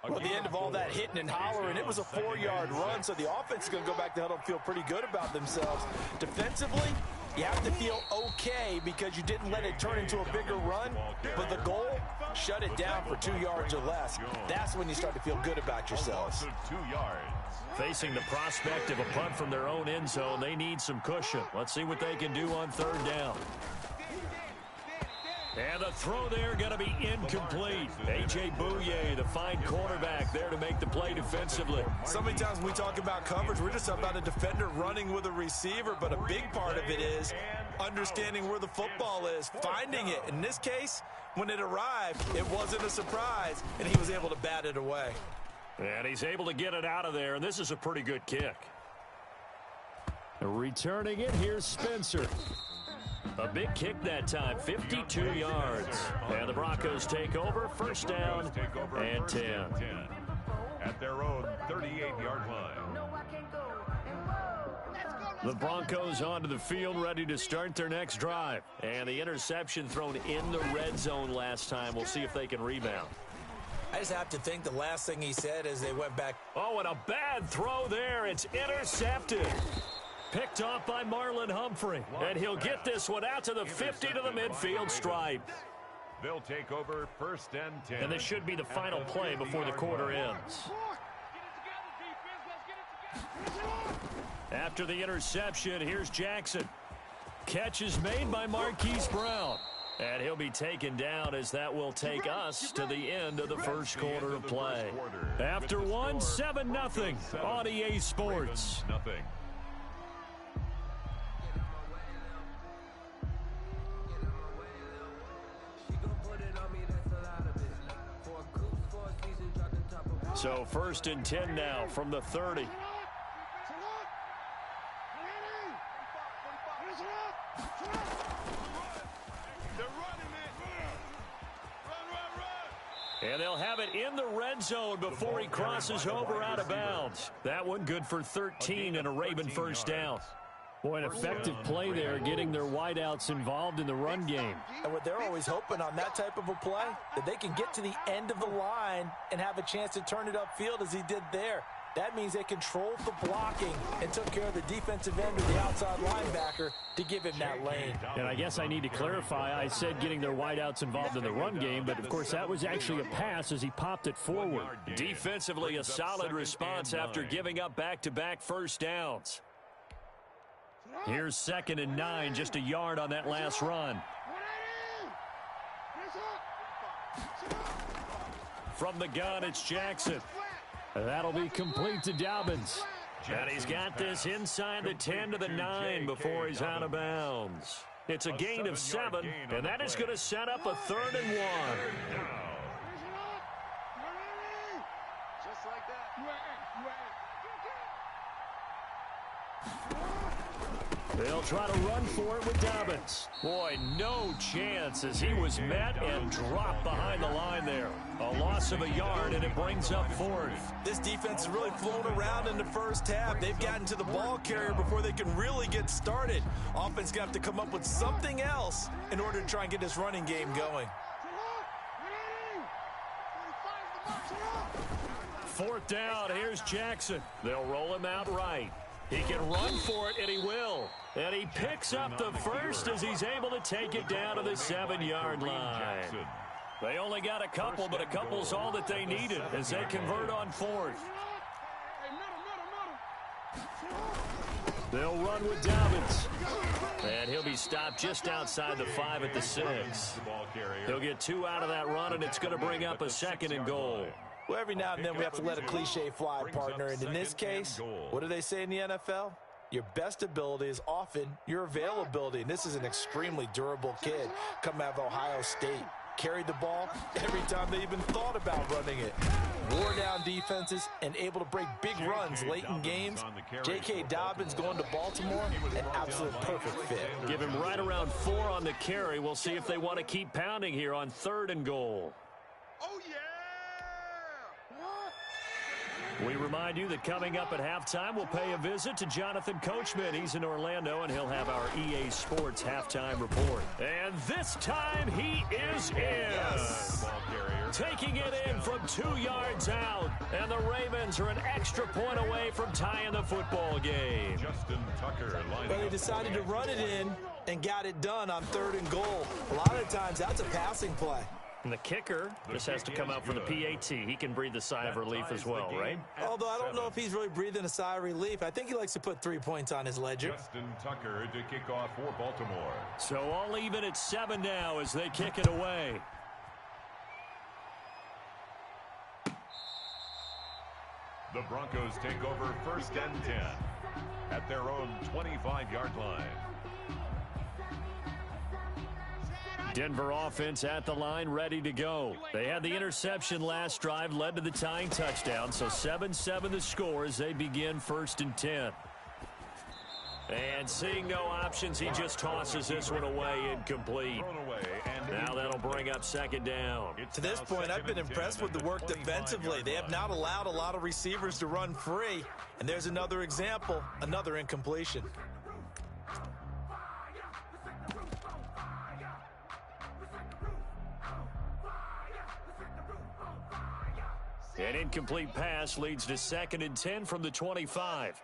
Well, at the end of all that hitting and hollering, it was a 4-yard run, so the offense is going to go back to huddle and feel pretty good about themselves. Defensively, you have to feel okay because you didn't let it turn into a bigger run, but the goal, shut it down for 2 yards or less. That's when you start to feel good about yourselves. 2 yards. Facing the prospect of a punt from their own end zone, they need some cushion. Let's see what they can do on third down. And the throw there going to be incomplete. A.J. Bouye, the fine quarterback, there to make the play defensively. So many times when we talk about coverage, we're just about a defender running with a receiver, but a big part of it is understanding where the football is, finding it. In this case, when it arrived, it wasn't a surprise, and he was able to bat it away. And he's able to get it out of there, and this is a pretty good kick. Returning it, here's Spencer. A big kick that time, 52 yards. And the Broncos take over, first down and 10. At their own 38-yard line. The Broncos onto the field, ready to start their next drive. And the interception thrown in the red zone last time. We'll see if they can rebound. I just have to think the last thing he said as they went back. Oh, and a bad throw there. It's intercepted. Picked off by Marlon Humphrey. And he'll get this one out to the 50 to the midfield stripe. They'll take over first and 10. And this should be the final play before the quarter ends. After the interception, here's Jackson. Catch is made by Marquise Brown. And he'll be taken down as that will take us to the end of the first quarter of play. After one, 7-0 on EA Sports. Nothing. So first and 10 now from the 30. And they'll have it in the red zone before he crosses over out of bounds. That one good for 13 and a Raven first down. Boy, an effective play there, getting their wideouts involved in the run game. And what they're always hoping on that type of a play, that they can get to the end of the line and have a chance to turn it upfield as he did there. That means they controlled the blocking and took care of the defensive end or the outside linebacker to give him that lane. And I guess I need to clarify, I said getting their wideouts involved in the run game, but of course that was actually a pass as he popped it forward. Defensively, a solid response after giving up back-to-back first downs. Here's 2nd and 9, just a yard on that last run. From the gun, it's Jackson. That'll be complete to Dobbins. And he's got this inside the 10 to the 9 before he's out of bounds. It's a gain of 7, and that is going to set up a 3rd and 1. Just like that. They'll try to run for it with Dobbins. Boy, no chance as he was met and dropped behind the line there. A loss of a yard, and it brings up 4th. This defense has really flown around in the first half. They've gotten to the ball carrier before they can really get started. Offense going to have to come up with something else in order to try and get this running game going. 4th down, here's Jackson. They'll roll him out right. He can run for it, and he will. And he picks up the first as he's able to take it down to the 7-yard line. They only got a couple, but a couple's all that they needed as they convert on 4th. They'll run with Dobbins. And he'll be stopped just outside the 5 at the 6. He'll get 2 out of that run, and it's going to bring up a 2nd and goal. Well, every now and then we have to let a cliche fly, partner. And in this case, what do they say in the NFL? Your best ability is often your availability. And this is an extremely durable kid coming out of Ohio State. Carried the ball every time they even thought about running it. Wore down defenses and able to break big runs late in games. J.K. Dobbins going to Baltimore, an absolute perfect fit. Give him right around 4 on the carry. We'll see if they want to keep pounding here on 3rd and goal. Oh, yeah! We remind you that coming up at halftime, we'll pay a visit to Jonathan Coachman. He's in Orlando, and he'll have our EA Sports halftime report. And this time, he is in. Yes. Taking it in from 2 yards out. And the Ravens are an extra point away from tying the football game. Justin Tucker lining But they decided to run it in and got it done on 3rd and goal. A lot of times, that's a passing play. And the kicker just has to come out for the PAT. He can breathe a sigh of relief as well, right? Although I don't know if he's really breathing a sigh of relief. I think he likes to put 3 points on his ledger. Justin Tucker to kick off for Baltimore. So all even at 7 now as they kick it away. The Broncos take over 1st and 10 at their own 25-yard line. Denver offense at the line, ready to go. They had the interception last drive, led to the tying touchdown, so 7-7 the score as they begin 1st and 10. And seeing no options, he just tosses this one away, incomplete. Now that'll bring up 2nd down. To this point, I've been impressed with the work defensively. They have not allowed a lot of receivers to run free. And there's another example, another incompletion. An incomplete pass leads to 2nd and 10 from the 25.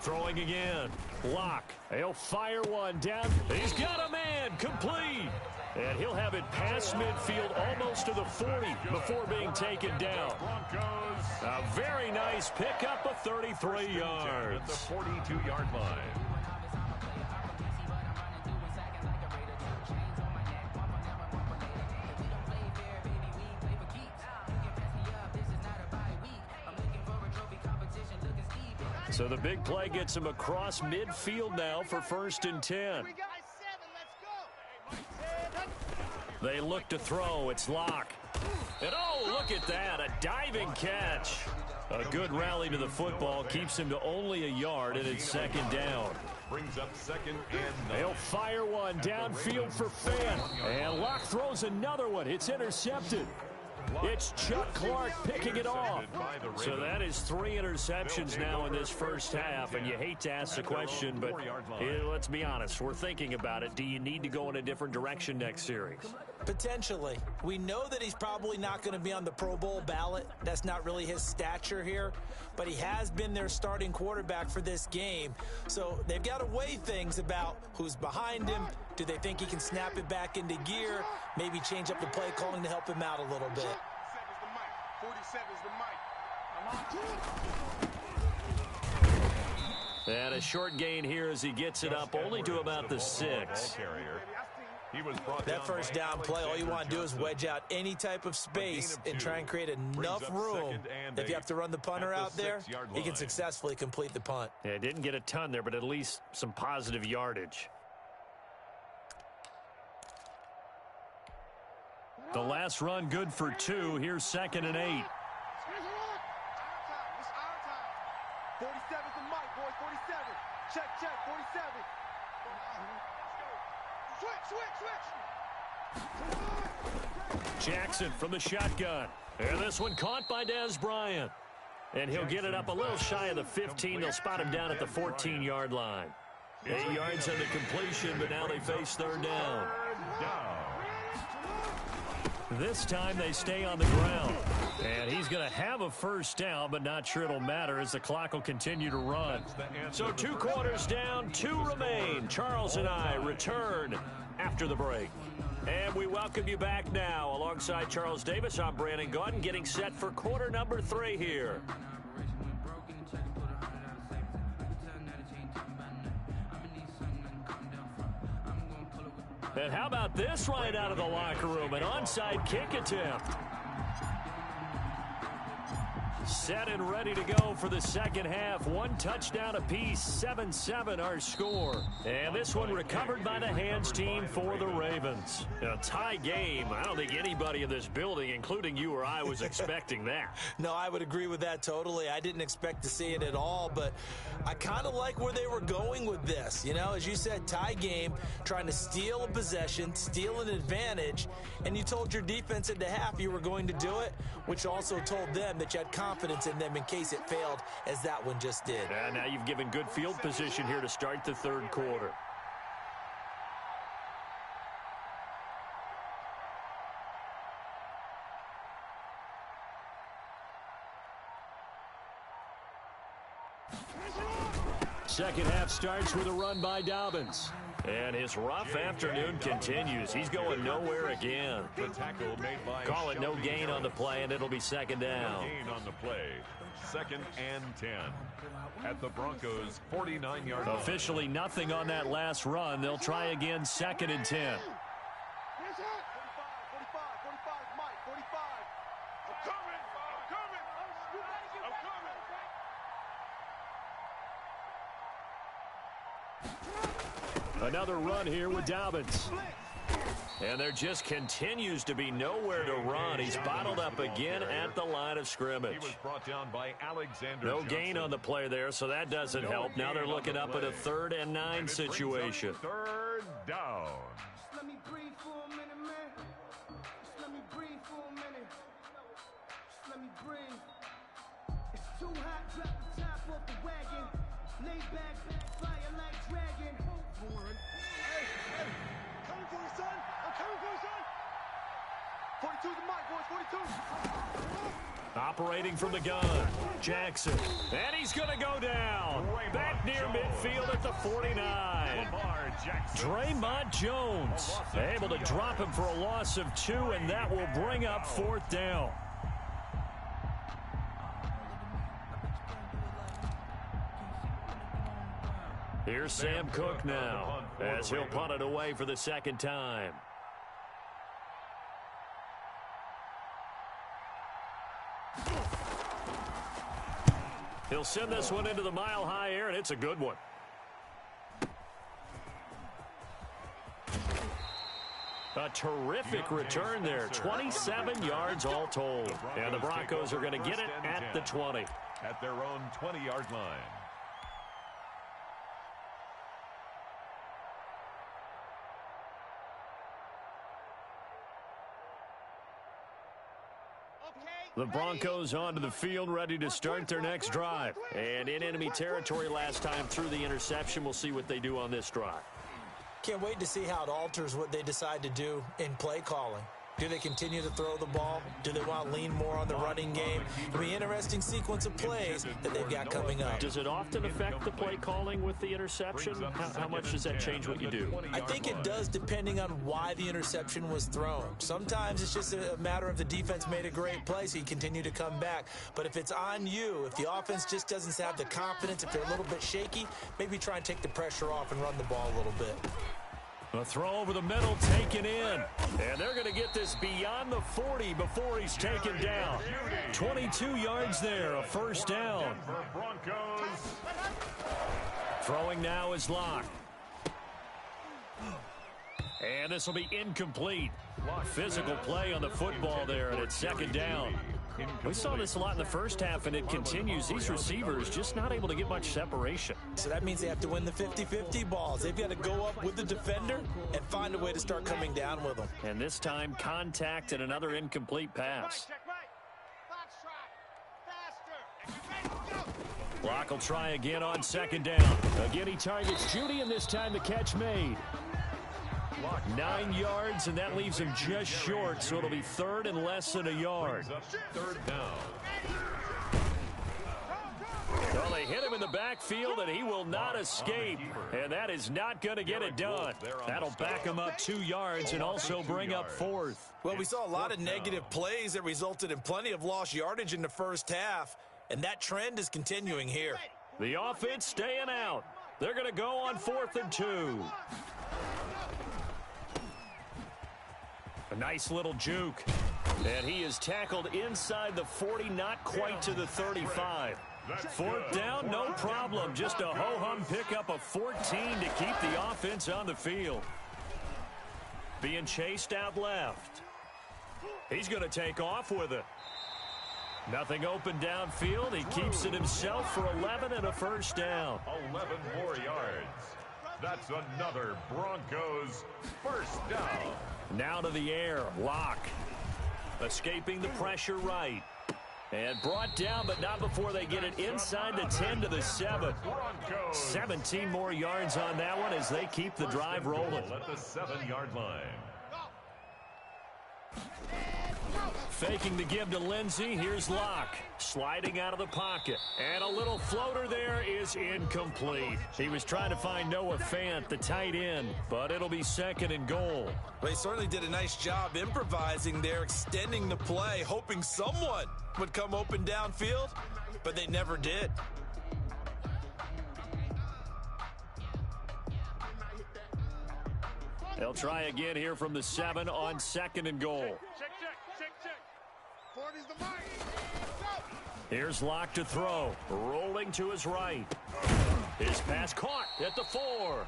Throwing again. Lock. He'll fire one down. He's got a man. Complete. And he'll have it past midfield almost to the 40 before being taken down. A very nice pickup of 33 yards. At the 42-yard line. So the big play gets him across midfield now for 1st and 10. They look to throw. It's Lock. And oh, look at that. A diving catch. A good rally to the football keeps him to only a yard, and it's 2nd down. Brings up 2nd and 9. They'll fire one downfield for Fant. And Lock throws another one. It's intercepted. It's Chuck Clark picking it off. So that is 3 interceptions now in this first half, and you hate to ask the question, but let's be honest, we're thinking about it. Do you need to go in a different direction next series? Potentially. We know that he's probably not going to be on the Pro Bowl ballot. That's not really his stature here, but he has been their starting quarterback for this game. So they've got to weigh things about who's behind him. Do they think he can snap it back into gear? Maybe change up the play calling to help him out a little bit. 47's the mic. And a short gain here as he gets it up only to about the 6. That first down play, all you want to do is wedge out any type of space and try and create enough room. If you have to run the punter out there, he can successfully complete the punt. Yeah, didn't get a ton there, but at least some positive yardage. The last run good for 2. Here's 2nd and 8. It's our time. 47's the mic, boys. 47. Check, 47. Switch. Jackson from the shotgun. And this one caught by Dez Bryant. And he'll get it up a little shy of the 15. They'll spot him down at the 14-yard line. 8 yards on the completion, but now they face 3rd down. This time they stay on the ground. And he's going to have a first down, but not sure it'll matter as the clock will continue to run. So 2 quarters down, 2 remain. Charles and I return after the break. And we welcome you back now. Alongside Charles Davis, I'm Brandon Gaudin, getting set for quarter number 3 here. And how about this right out of the locker room? An onside kick attempt. Set and ready to go for the second half. 1 touchdown apiece, 7-7 our score. And this one recovered by the hands team for the Ravens. A tie game. I don't think anybody in this building, including you or I, was expecting that. No, I would agree with that totally. I didn't expect to see it at all, but I kind of like where they were going with this. You know, as you said, tie game, trying to steal a possession, steal an advantage, and you told your defense at the half you were going to do it, which also told them that you had confidence in them in case it failed, as that one just did. And now you've given good field position here to start the 3rd quarter. Second half starts with a run by Dobbins. And his rough afternoon continues. He's going nowhere again. Call it no gain on the play, and it'll be 2nd down. No gain on the play. 2nd and 10. At the Broncos' 49-yard line. Officially nothing on that last run. They'll try again 2nd and 10. 45, 45, Mike, 45. I'm coming. Another run here with Dobbins. And there just continues to be nowhere to run. He's bottled up again at the line of scrimmage. He was brought down by Alexander No Johnson. gain on the play there, so that doesn't help. Now they're looking up at a 3rd and 9 situation. 3rd down. Just let me breathe for a minute, man. Just let me breathe for a minute. Just let me breathe. It's too hot, drop the top off the wagon. Lay back, fire like dragon. Hey, coming for you, son. I'm coming for you, son. 42's the mic, boys, 42. Operating from the gun, Jackson. And he's going to go down. Back near midfield at the 49. Draymond Jones able to drop him for a loss of 2, and that will bring up 4th down. Here's Sam Cook now as he'll punt it away for the 2nd time. He'll send this one into the mile-high air, and it's a good one. A terrific return there. 27 yards all told. And the Broncos are going to get it at the 20. At their own 20-yard line. The Broncos onto the field, ready to start their next drive. And in enemy territory last time through the interception. We'll see what they do on this drive. Can't wait to see how it alters what they decide to do in play calling. Do they continue to throw the ball? Do they want to lean more on the running game? It'll be an interesting sequence of plays that they've got coming up. Does it often affect the play calling with the interception? How much does that change what you do? I think it does, depending on why the interception was thrown. Sometimes it's just a matter of the defense made a great play, so you continue to come back. But if it's on you, if the offense just doesn't have the confidence, if they're a little bit shaky, maybe try and take the pressure off and run the ball a little bit. A throw over the middle, taken in. And they're going to get this beyond the 40 before he's taken down. 22 yards there, a first down. Throwing now is Locke. And this will be incomplete. Physical play on the football there, and it's second down. We saw this a lot in the first half, and it continues. These receivers just not able to get much separation. So that means they have to win the 50-50 balls. They've got to go up with the defender and find a way to start coming down with them. And this time, contact and another incomplete pass. Locke will try again on second down. Again, he targets Judy, and this time the catch made. 9 yards, and that leaves him just short, so it'll be third and less than a yard. Third down. Well, they hit him in the backfield, and he will not escape, and that is not going to get it done. That'll back him up 2 yards and also bring up fourth. Well, we saw a lot of negative plays that resulted in plenty of lost yardage in the first half, and that trend is continuing here. The offense staying out. They're going to go on 4th and 2. A nice little juke. And he is tackled inside the 40, not quite to the 35. Fourth down, no problem. Just a ho-hum pickup of 14 to keep the offense on the field. Being chased out left. He's going to take off with it. Nothing open downfield. He keeps it himself for 11 and a first down. 11 more yards. That's another Broncos first down. Now to the air, Locke. Escaping the pressure right. And brought down, but not before they get it inside the 10 to the 7. 17 more yards on that one as they keep the drive rolling. At the 7-yard line. Faking the give to Lindsey. Here's Locke. Sliding out of the pocket. And a little floater there is incomplete. He was trying to find Noah Fant, the tight end, but it'll be second and goal. They certainly did a nice job improvising there, extending the play, hoping someone would come open downfield, but they never did. They'll try again here from the 7 on 2nd and goal. Check. 40's the mark. Here's Locke to throw. Rolling to his right. His pass caught at the 4.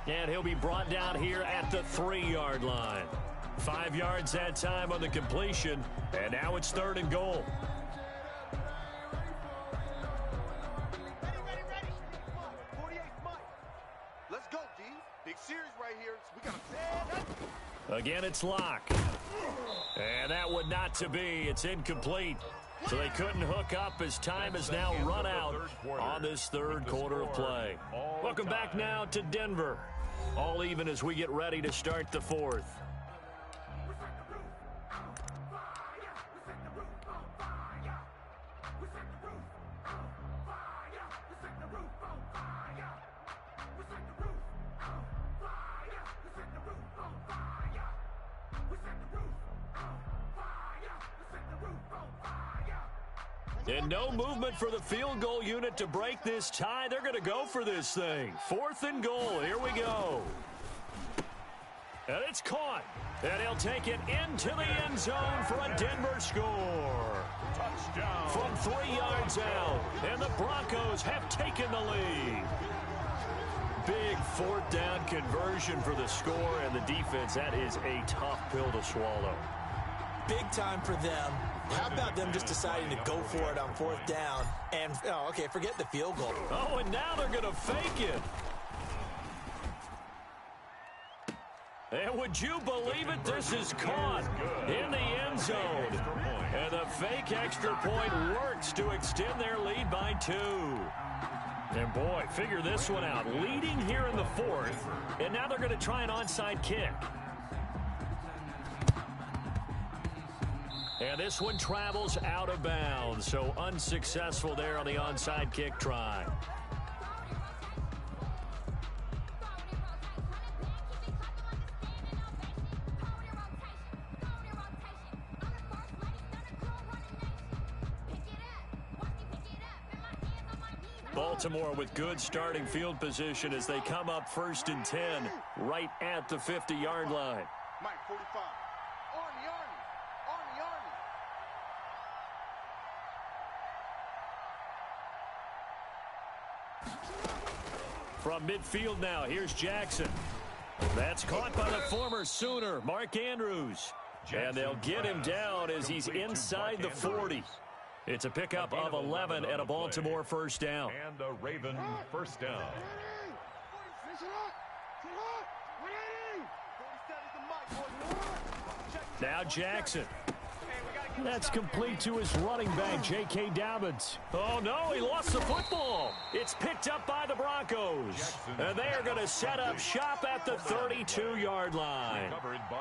And he'll be brought down here at the 3-yard line. 5 yards that time on the completion. And now it's 3rd and goal. Ready. 48 Mike. Let's go, D. Big series right here. We got to Again, it's Locke. And that would not to be. It's incomplete. So they couldn't hook up as time has now run out on this third quarter of play. Welcome back now to Denver. All even as we get ready to start the fourth. And no movement for the field goal unit to break this tie. They're going to go for this thing. 4th and goal. Here we go. And it's caught. And he'll take it into the end zone for a Denver score. Touchdown. From 3 yards out. And the Broncos have taken the lead. Big 4th down conversion for the score and the defense. That is a tough pill to swallow. Big time for them. How about them just deciding to go for it on 4th down and, forget the field goal. Oh, and now they're going to fake it. And would you believe it? This is caught in the end zone. And the fake extra point works to extend their lead by 2. And boy, figure this one out. Leading here in the 4th, and now they're going to try an onside kick. And this one travels out of bounds, so unsuccessful there on the onside kick try. Baltimore with good starting field position as they come up 1st and 10 right at the 50-yard line. Mike, 45. Army. From midfield now, here's Jackson. That's caught by the former Sooner, Mark Andrews. And they'll get him down as he's inside the 40. It's a pickup of 11 and a Baltimore first down. And a Raven first down. Now Jackson. That's complete to his running back, J.K. Dobbins. Oh, no, he lost the football. It's picked up by the Broncos. And they are going to set up shop at the 32-yard line.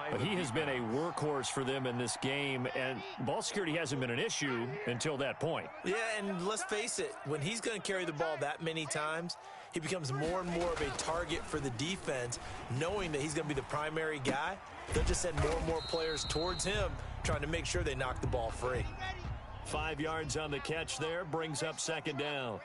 But he has been a workhorse for them in this game, and ball security hasn't been an issue until that point. Yeah, and let's face it, when he's going to carry the ball that many times, he becomes more and more of a target for the defense, knowing that he's going to be the primary guy. They'll just send more and more players towards him, trying to make sure they knock the ball free. 5 yards on the catch there, brings up 2nd down.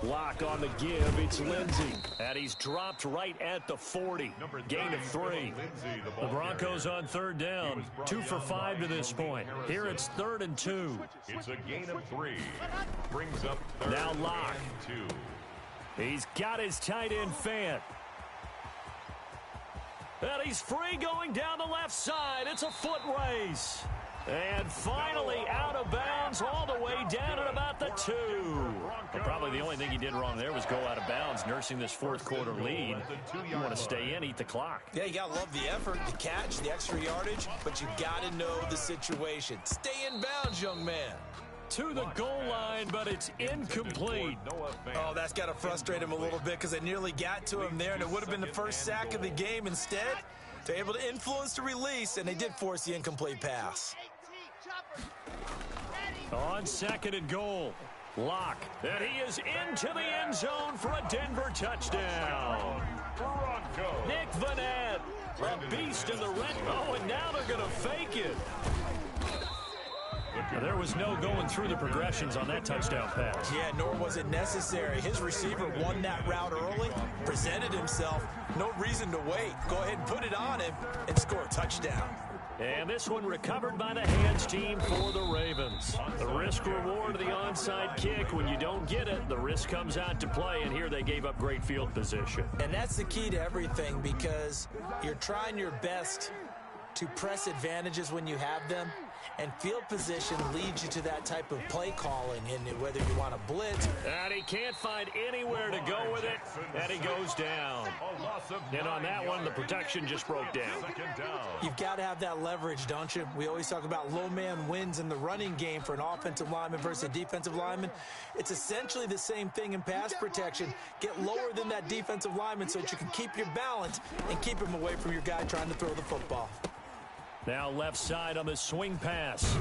Block on the give, it's Lindsey. And he's dropped right at the 40. Gain of 3. The Broncos on 3rd down. 2 for 5 to this point. Here it's 3rd and 2. It's a gain of 3. Brings up 3rd now Locke. and 2. He's got his tight end Fant. And he's free going down the left side. It's a foot race. And finally out of bounds all the way down at about the 2. Well, probably the only thing he did wrong there was go out of bounds, nursing this 4th quarter lead. You want to stay in, eat the clock. Yeah, you got to love the effort, the catch, the extra yardage, but you got to know the situation. Stay in bounds, young man. To the goal line, but it's incomplete. Oh, that's got to frustrate him a little bit because they nearly got to him there, and it would have been the first sack of the game. Instead, they're able to influence the release, and they did force the incomplete pass. On 2nd and goal, Locke, and he is into the end zone for a Denver touchdown. Nick Vanette, a beast in the red. Oh, and now they're going to fake it. There was no going through the progressions on that touchdown pass. Yeah, nor was it necessary. His receiver won that route early, presented himself. No reason to wait. Go ahead and put it on him and score a touchdown. And this one recovered by the hands team for the Ravens. The risk reward of the onside kick. When you don't get it, the risk comes out to play, and here they gave up great field position. And that's the key to everything, because you're trying your best to press advantages when you have them, and field position leads you to that type of play calling, and whether you want to blitz. And he can't find anywhere to go with it, and he goes down. And on that one, the protection just broke down. You've got to have that leverage, don't you? We always talk about low man wins in the running game for an offensive lineman versus a defensive lineman. It's essentially the same thing in pass protection. Get lower than that defensive lineman so that you can keep your balance and keep him away from your guy trying to throw the football. Now left side on the swing pass.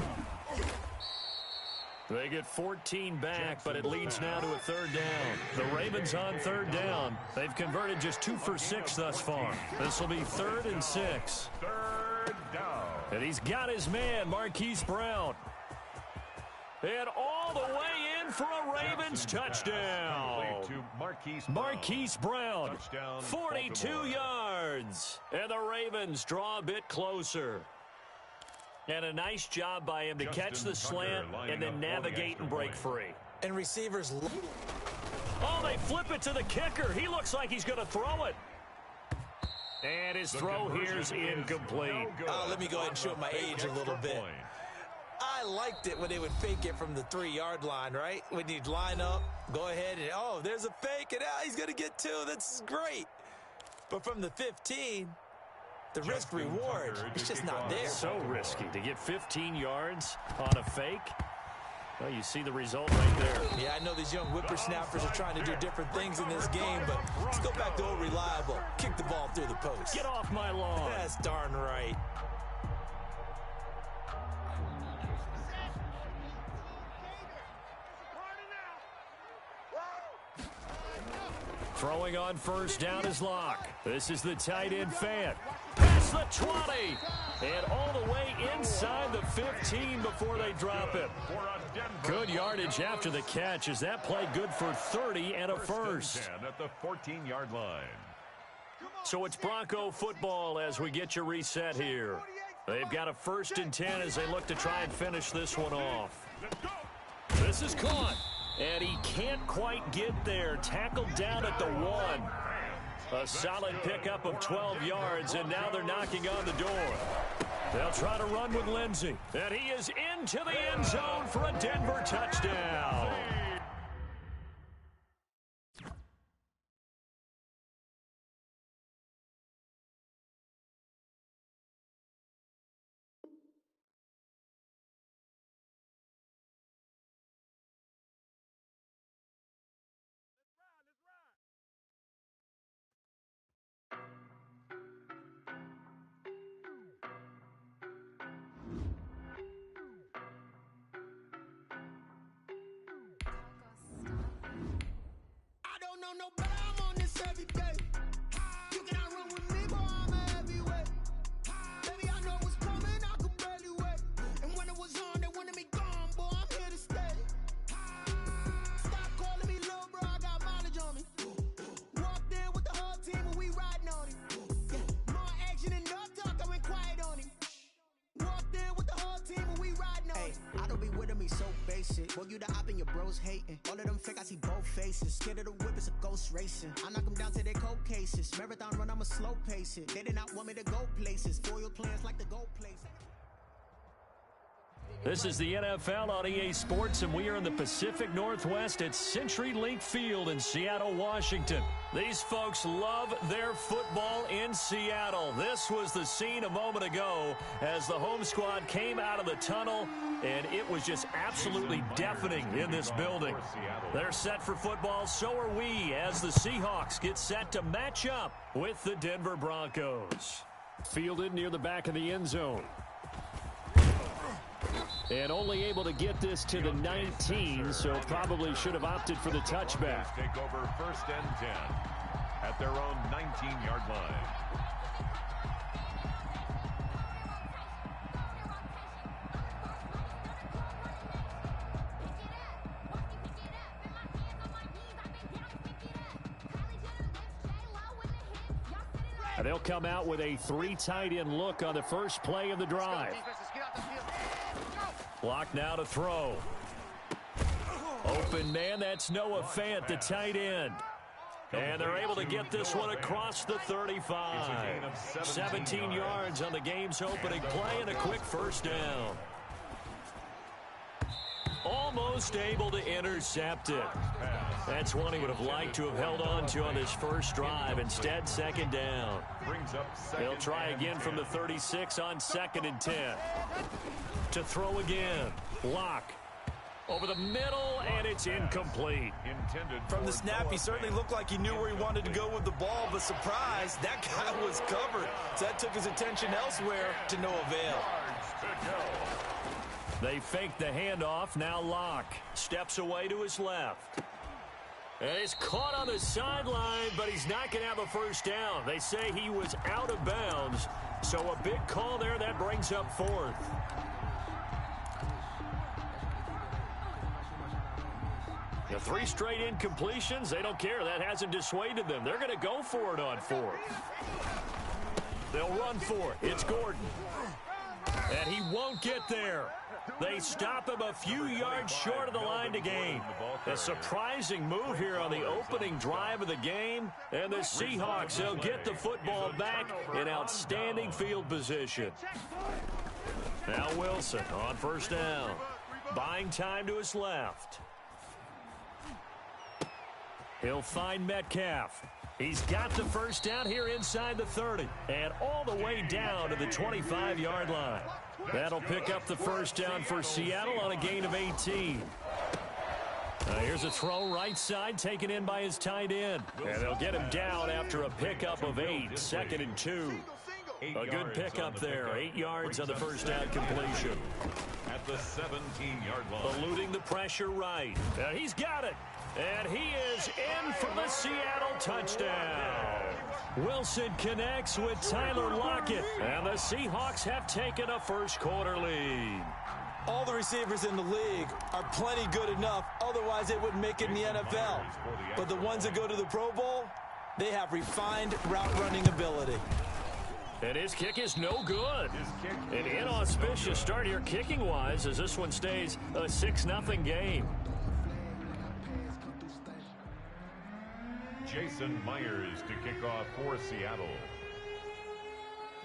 They get 14 back, but it leads now to a 3rd down. The Ravens on 3rd down. They've converted just 2 for 6 thus far. This will be 3rd and 6. 3rd down. And he's got his man, Marquise Brown. And all the way in for a Ravens touchdown. Marquise Brown, 42 yards. And the Ravens draw a bit closer. And a nice job by him to catch the slant and then navigate and break free. And receivers. Oh, they flip it to the kicker. He looks like he's going to throw it. And his throw here's incomplete. Let me go ahead and show my age a little bit. I liked it when they would fake it from the 3-yard line, right? When you'd line up, go ahead and, oh, there's a fake, and he's going to get 2. That's great. But from the 15, the risk-reward is just not there. So risky to get 15 yards on a fake. Well, you see the result right there. Yeah, I know these young whippersnappers are trying to do different things in this game, but let's go back to old reliable. Kick the ball through the post. Get off my lawn. That's darn right. Throwing on first down is Locke. This is the tight end Fant. Past the 20. And all the way inside the 15 before they drop it. Good yardage after the catch. Is that play good for 30 and a first? At the 14-yard line. So it's Bronco football as we get you reset here. They've got a 1st and 10 as they look to try and finish this one off. This is caught. And he can't quite get there. Tackled down at the 1. A solid pickup of 12 yards, and now they're knocking on the door. They'll try to run with Lindsey. And he is into the end zone for a Denver touchdown. No better, I'm on this every day. You cannot run with me, boy, I'm a heavyweight. Baby, I know what's coming, I could barely wait. And when it was on, they wanted me gone, boy, I'm here to stay. Stop calling me little bro, I got mileage on me. Walked in with the whole team and we riding on him. Yeah, more action and no talk, I went quiet on him. Walked in with the whole team and we riding on him. I don't be with me so basic. Boy, you the op and your bros hating. All of them fake, I see both faces. Scared of the whip, it's a ghost racing. I knock them down to their cold cases. Marathon run, I'ma slow pace it. They did not want me to go places. Foil plans like the go places. This is the NFL on EA Sports, and we are in the Pacific Northwest at CenturyLink Field in Seattle, Washington. These folks love their football in Seattle. This was the scene a moment ago as the home squad came out of the tunnel, and it was just absolutely deafening in this building. They're set for football, so are we, as the Seahawks get set to match up with the Denver Broncos. Fielded near the back of the end zone. And only able to get this to the 19, so probably should have opted for the touchback. Take over 1st and 10 at their own 19-yard line. And they'll come out with a 3 tight end look on the first play of the drive. Block now to throw. Open man, that's Noah Fant, the tight end. And they're able to get this one across the 35. 17 yards on the game's opening play and a quick first down. Almost able to intercept it. That's one he would have liked to have held on to on this first drive. Instead, 2nd down. They'll try again from the 36 on 2nd and 10. To throw again. Locke. Over the middle, and it's incomplete. From the snap, he certainly looked like he knew where he wanted to go with the ball, but surprise, that guy was covered. So that took his attention elsewhere to no avail. They fake the handoff. Now Locke steps away to his left. And he's caught on the sideline, but he's not going to have a first down. They say he was out of bounds. So a big call there. That brings up 4th. The 3 straight incompletions, they don't care. That hasn't dissuaded them. They're going to go for it on 4th. They'll run for it. It's Gordon. And he won't get there. They stop him a few yards short of the line to gain. A surprising move here on the opening drive of the game. And the Seahawks, they'll get the football back in outstanding field position. Now Wilson on first down. Buying time to his left. He'll find Metcalf. He's got the first down here inside the 30 and all the way down to the 25-yard line. That'll pick up the first down for Seattle on a gain of 18. Here's a throw right side taken in by his tight end. And they'll get him down after a pickup of 8, 2nd and 2. A good pickup there, 8 yards on the first down completion. At the 17-yard line. Eluding the pressure right. And he's got it. And he is in for the Seattle touchdown. Wilson connects with Tyler Lockett. And the Seahawks have taken a first-quarter lead. All the receivers in the league are plenty good enough. Otherwise, they wouldn't make it in the NFL. But the ones that go to the Pro Bowl, they have refined route-running ability. And his kick is no good. An inauspicious start here kicking-wise as this one stays a 6-0 game. Jason Myers to kick off for Seattle.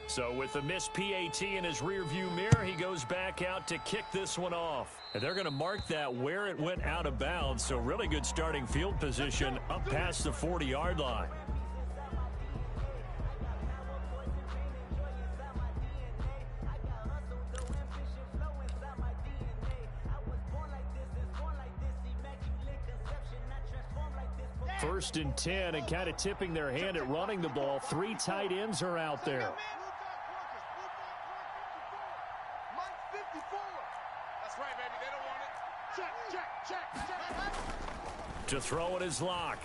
So with the missed PAT in his rearview mirror, he goes back out to kick this one off. And they're going to mark that where it went out of bounds. So really good starting field position up past the 40-yard line. First and 10, and kind of tipping their hand at running the ball. 3 tight ends are out there. That's right, baby. They don't want it. Check. To throw it is Locke.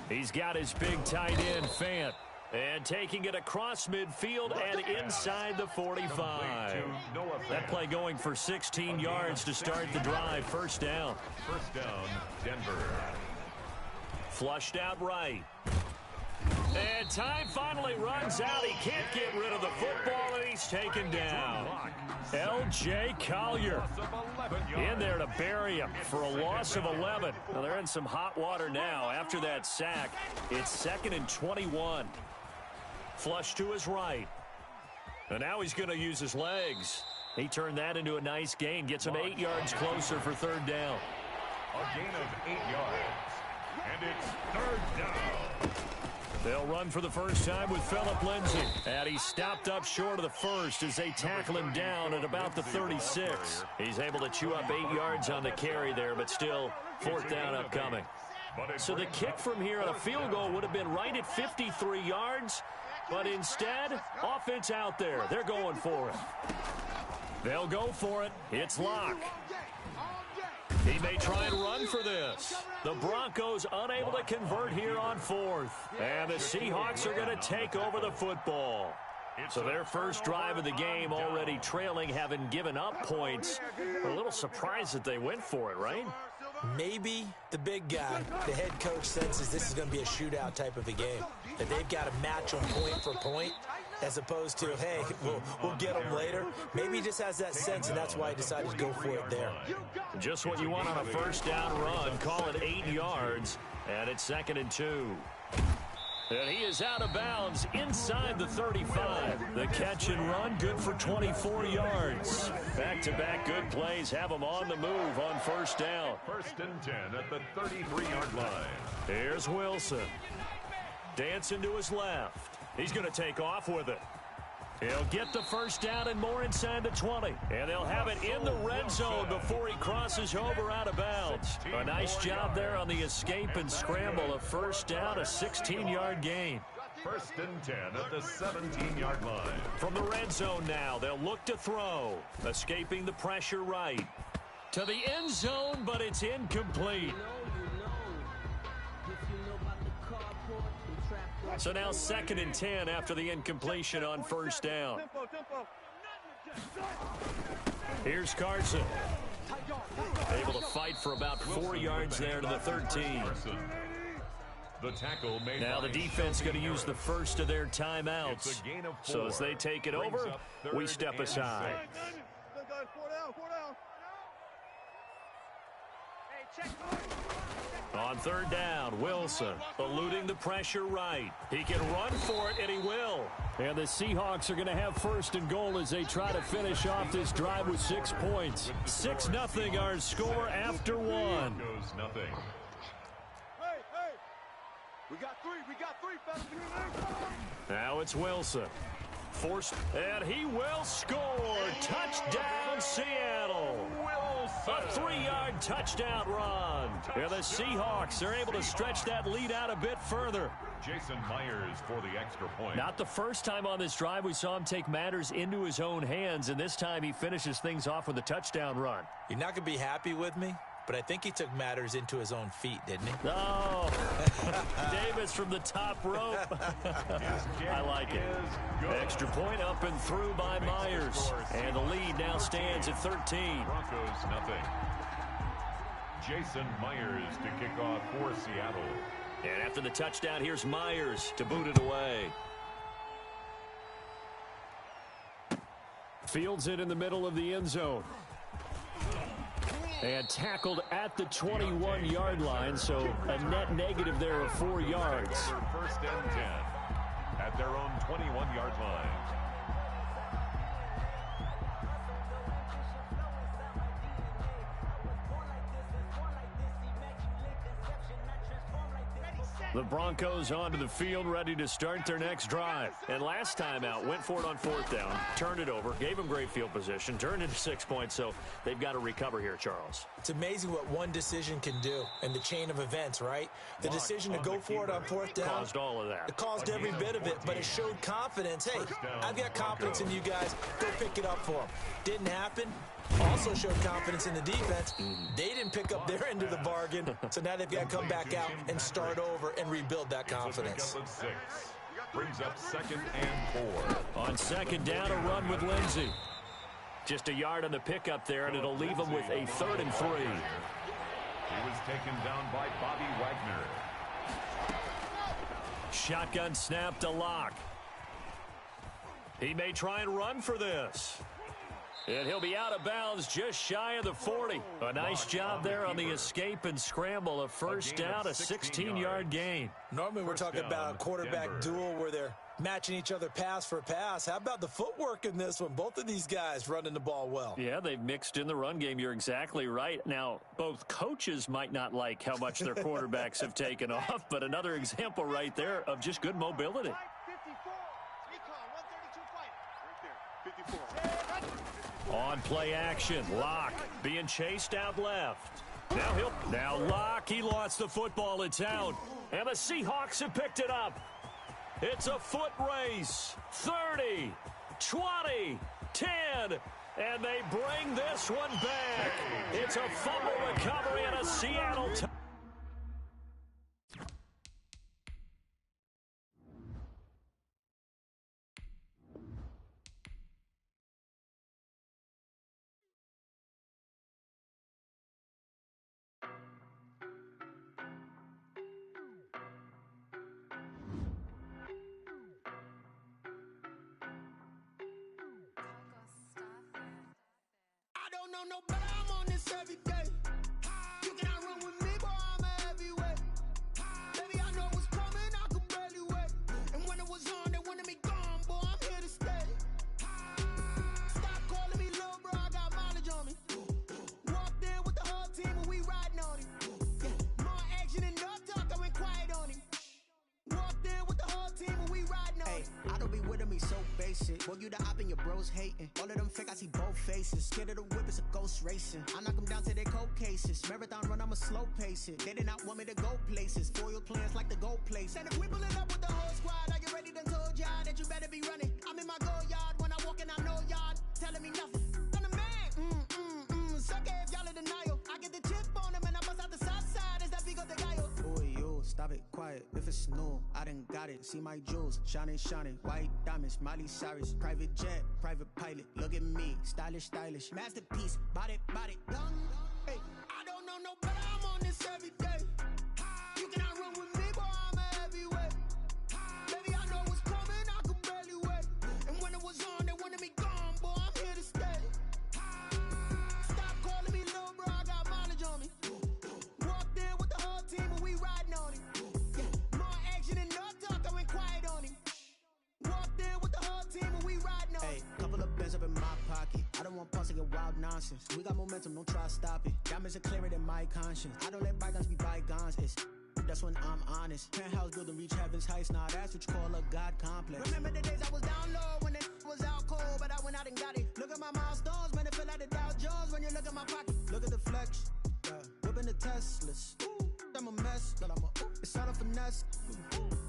He's got his big tight end, Fant. And taking it across midfield and inside the 45. That play going for 16 yards to start the drive. First down. First down, Denver. Flushed out right. And time finally runs out. He can't get rid of the football, and he's taken down. L.J. Collier in there to bury him for a loss of 11. Well, they're in some hot water now. After that sack, it's 2nd and 21. Flush to his right. And now he's going to use his legs. He turned that into a nice gain. Gets him 8 yards closer for 3rd down. A gain of 8 yards. And it's 3rd down. They'll run for the first time with Phillip Lindsay. And he's stopped up short of the first as they tackle him down at about the 36. He's able to chew up 8 yards on the carry there, but still 4th down upcoming. So the kick from here on a field goal would have been right at 53 yards. But instead, offense out there. They're going for it. They'll go for it. It's Locke. He may try and run for this. The Broncos unable to convert here on 4th. And the Seahawks are going to take over the football. So their first drive of the game already trailing, having given up points. A little surprised that they went for it, right? Maybe the big guy, the head coach, senses this is going to be a shootout type of a game. That they've got to match them point for point, as opposed to, hey, we'll get them later. Maybe he just has that sense, and that's why he decided to go for it there. Just what you want on a first down run. Call it 8 yards, and it's 2nd and 2. And he is out of bounds inside the 35. The catch and run, good for 24 yards. Back-to-back good plays have him on the move on first down. 1st and 10 at the 33-yard line. Here's Wilson. Dancing to his left. He's going to take off with it. He'll get the first down and more inside the 20. And they'll have it in the red zone before he crosses over out of bounds. A nice job there on the escape and scramble. A first down, a 16-yard gain. 1st and 10 at the 17-yard line. From the red zone now, they'll look to throw. Escaping the pressure right. To the end zone, but it's incomplete. So now 2nd and 10 after the incompletion on first down. Here's Carson. Able to fight for about 4 yards there to the 13. The tackle made now the defense going to use the first of their timeouts. So as they take it over, we step aside. On 3rd down, Wilson eluding the pressure right. He can run for it, and he will. And the Seahawks are going to have 1st and goal as they try to finish off this drive with 6 points. 6-0 our score after 1. Goes nothing. We got three, fellas. Now it's Wilson. Forced, and he will score. Touchdown, Seattle. A 3-yard touchdown run. And the Seahawks are able to stretch that lead out a bit further. Jason Myers for the extra point. Not the first time on this drive we saw him take matters into his own hands, and this time he finishes things off with a touchdown run. You're not going to be happy with me, but I think he took matters into his own feet, didn't he? Oh, Davis from the top rope. I like it. Extra point up and through by Myers. And the lead now stands at 13. Broncos nothing. Jason Myers to kick off for Seattle. And after the touchdown, here's Myers to boot it away. Fields it in the middle of the end zone. And tackled at the 21-yard line, so a net negative there of 4 yards. First and 10 at their own 21-yard line. The Broncos onto the field, ready to start their next drive. And last time out, went for it on 4th down, turned it over, gave them great field position, turned into 6 points, so they've got to recover here, Charles. It's amazing what one decision can do in the chain of events, right? The decision to go for it on 4th down. Caused all of that. It caused every bit of it, but it showed confidence. Hey, I've got confidence in you guys. Go pick it up for them. Didn't happen. Also showed confidence in the defense. They didn't pick up their end of the bargain, so now they've got to come back out and start over and rebuild that confidence. Brings up 2nd and 4. On 2nd down, a run with Lindsey. Just a yard on the pickup there, and it'll leave them with a 3rd and 3. He was taken down by Bobby Wagner. Shotgun snap to Locke. He may try and run for this. And he'll be out of bounds just shy of the 40. A nice job there on the escape and scramble. A first down, a 16-yard gain. Normally we're talking about a quarterback duel where they're matching each other pass for pass. How about the footwork in this one? Both of these guys running the ball well. Yeah, they've mixed in the run game. You're exactly right. Now, both coaches might not like how much their quarterbacks have taken off, but another example right there of just good mobility. 54. On play action, Locke being chased out left. Now Locke, he lost the football. It's out. And the Seahawks have picked it up. It's a foot race. 30, 20, 10, and they bring this one back. It's a fumble recovery and a Seattle touchdown. No, but I'm on this every day. You cannot run with me, boy, I'm a heavyweight. Baby, I know what's coming, I could barely wait. And when it was on, they wanted me gone, boy, I'm here to stay. Stop calling me little bro, I got mileage on me. Walked in with the whole team and we riding on him. Yeah, more action and no talk, I went quiet on him. Walked in with the whole team and we riding on him. I don't be with him, he's so basic. Boy, you the op and your bros hating. All of them fake, I see both faces. Scared of the whip, it's a ghost racing. I knock them down to their cold cases. Marathon run, I'ma slow pace it. They did not want me to go places. Foil plans like the gold place. And if we pulling up with the whole squad, I get ready to told y'all that you better be running. I'm in my go yard. When I walk in, I know y'all telling me nothing. I'm the man. Suck it if y'all in denial. I get the chip on them and I bust out the south side. Is that big of the guy? Boy, yo, stop it, quiet. If it's new, I done got it. See my jewels, shining, white diamonds, Miley Cyrus, private jet, private pilot. Look at me, stylish, masterpiece, body, young. Hey, I don't know no better. I'm on this every day. You cannot run with me, boy, I'm a heavyweight. Baby, I know what's coming, I could barely wait. And when it was on, they wanted me gone, boy, I'm here to stay. Stop calling me little bro, I got mileage on me. Walked in with the whole team and we riding on him. Yeah, more action and no talk, I went quiet on him. Walked in with the whole team and we riding on him. Couple of bands up in my pocket. I don't want pause to get wild nonsense. We got momentum, don't try to stop it. Diamonds are clearer than my conscience. I don't let bygones be bygones. It's That's when I'm honest. Penthouse building, reach heaven's heights. Nah, that's what you call a God complex. Remember the days I was down low when it was out cold, but I went out and got it. Look at my milestones, man, it feel like the Dow Jones when you look at my pocket. Look at the flex, yeah. Whipping the Teslas. Ooh, I'm a mess, but it's all a finesse.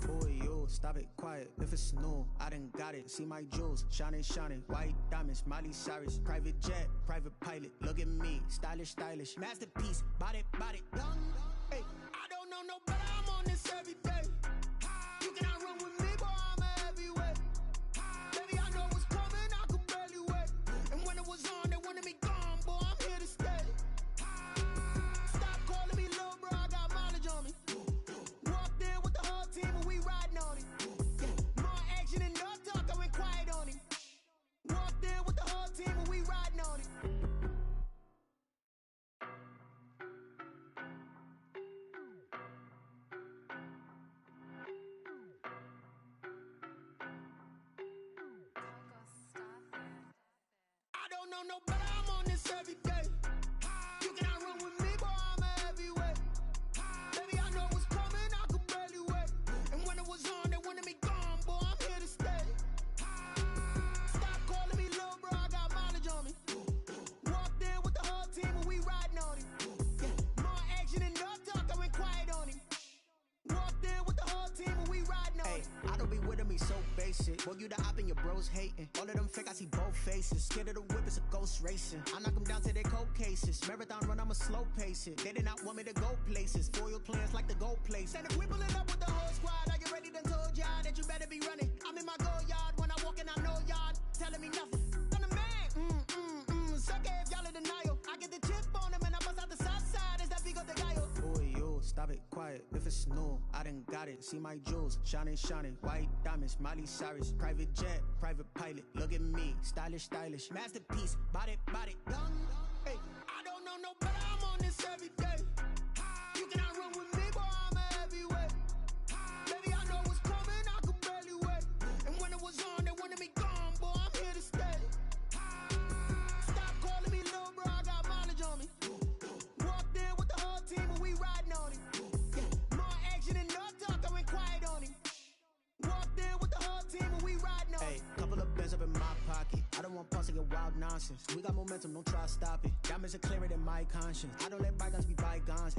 Boy, you stop it, quiet. If it's new, I done got it. See my jewels, shining, shining. White diamonds, Miley Cyrus. Private jet, private pilot. Look at me, stylish, stylish. Masterpiece, body, body, done. Hey, I don't know no better. I'm on this every day. You cannot run with me, boy. I'm a heavyweight. Baby, I know what's coming. I could barely wait. And when it was on, they wanted me gone, boy. I'm here to stay. Stop calling me little bro. I got mileage on me. Walked in with the whole team and we riding on it. More action and no talk. I went quiet on it. Walked in with the whole team and we riding on it. I don't know no better. I'm on this every day. You cannot run with me, boy. I'm a heavyweight. Baby, I know what's coming. I could barely wait. And when it was on, they wanted me gone, boy. I'm here to stay. Stop calling me little bro. I got mileage on me. Walked in with the whole team and we riding on it. More action and no talk. I went quiet on it. Walked in with the whole team and we riding on it. I don't be with me so basic. Boy, you the op and your bros hating. All of them fake, I see both faces. Scared of the whip, it's a ghost racing. I knock them down to their cold cases. Marathon run, I'ma slow pace it. They did not want me to go places. Foil plans like the gold place. And if we pulling up with the whole squad, I get ready done told y'all that you better be running. I'm in my go yard. When I walk in, I know y'all telling me nothing. I'm the man. Suck it if y'all in denial. I get the chip on them and I bust out the south side. Is that big of the guy? Boy, you stop it, quiet. If it's new, I done got it. See my jewels, shining, shining. White diamonds, Miley Cyrus. Private jet, private pilot. Look at me, stylish, stylish. Masterpiece, body, body, done. Hey, I don't know no better. I'm on this every day. You cannot run with me, boy. I'm a heavyweight. Baby, I know what's coming. I could barely wait. And when it was on, they wanted me gone, boy. I'm here to stay. Stop calling me little bro. I got mileage on me. Walked in with the whole team and we riding on it. More action and no talk. I went quiet on it. Walked in with the whole team and we riding on it. Couple of bands up in my pocket. I don't want pulse to get wild nonsense. We got momentum, don't try to stop it. Diamonds are clearer than my conscience. I don't let bygones be bygones.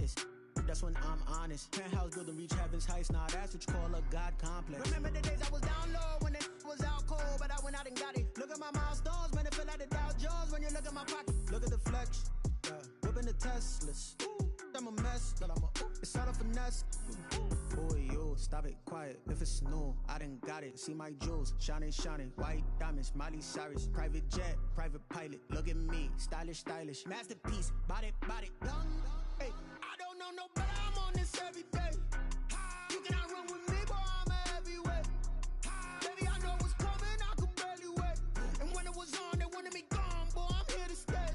That's when I'm honest. Penthouse building, reach heaven's heights. Nah, that's what you call a God complex. Remember the days I was down low when it was out cold, but I went out and got it. Look at my milestones, man, it feel like the Dow Jones when you look at my pocket. Look at the flex, yeah. Whipping the Teslas. Ooh, I'm a mess, but it's all a finesse. Boy, you stop it, quiet. If it's new, I done got it. See my jewels, shining, shining. White diamonds, Miley Cyrus. Private jet, private pilot. Look at me, stylish, stylish. Masterpiece, body, body, done. Hey, I don't know no better. I'm on this every day. You cannot run with me, boy. I'm a heavyweight. Baby, I know what's coming. I could barely wait. And when it was on, they wanted me gone, boy. I'm here to stay.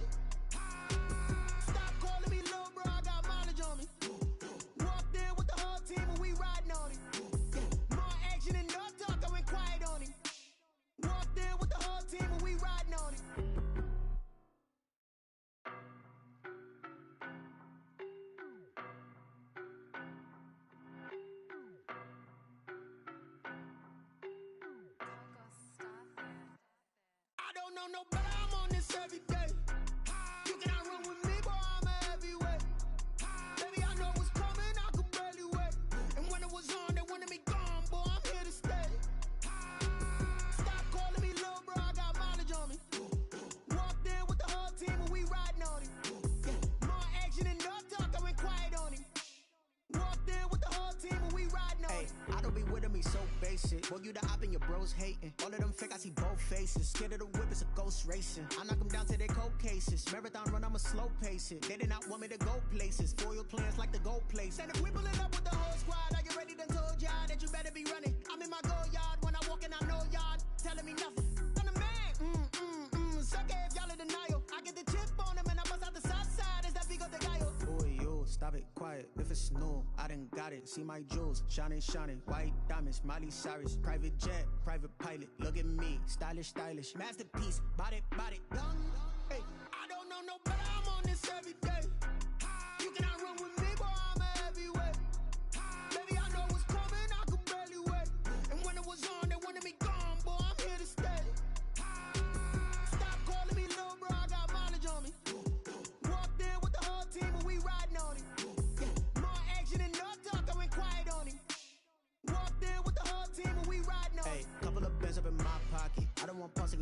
Stop calling me little bro. I got mileage on me. Walked in with the whole team and we riding on it. More action and no talk. I went quiet on it. Walked in with the whole team and we riding on it. I don't know no better. I'm on this every day. You cannot run with me, boy. I'm a heavyweight. Baby, I know what's coming. I could barely wait. And when it was on, they wanted me gone, boy. I'm here to stay. Stop calling me little bro. I got mileage on me. Walked in with the whole team and we riding on it. More action and no talk. I went quiet on it. Walked in with the whole team and we riding on it. I don't be with me so basic. Boy, you the op and your bros hating. All of them fake, I see both faces. Scared of the whip, it's a ghost racing. I knock them down to their cold cases. Marathon run, I'ma slow pace it. They did not want me to go places. Foil plans like the gold place. And if we pulling up with the whole squad, I get ready done told y'all that you better be running. I'm in my go yard. When I walk in, I know y'all telling me nothing. I'm the man. Suck it if y'all in denial. I get the chip on them and I bust out the south side. Is that big of the guy? Boy, you stop it, quiet. If it's new, I done got it. See my jewels, shining, shining. White diamonds, Miley Cyrus. Private jet, private pilot. Look at me, stylish, stylish. Masterpiece, body, body, done. Hey, I don't know no better. I'm on this every day. You cannot run with me, boy. I'm a heavyweight.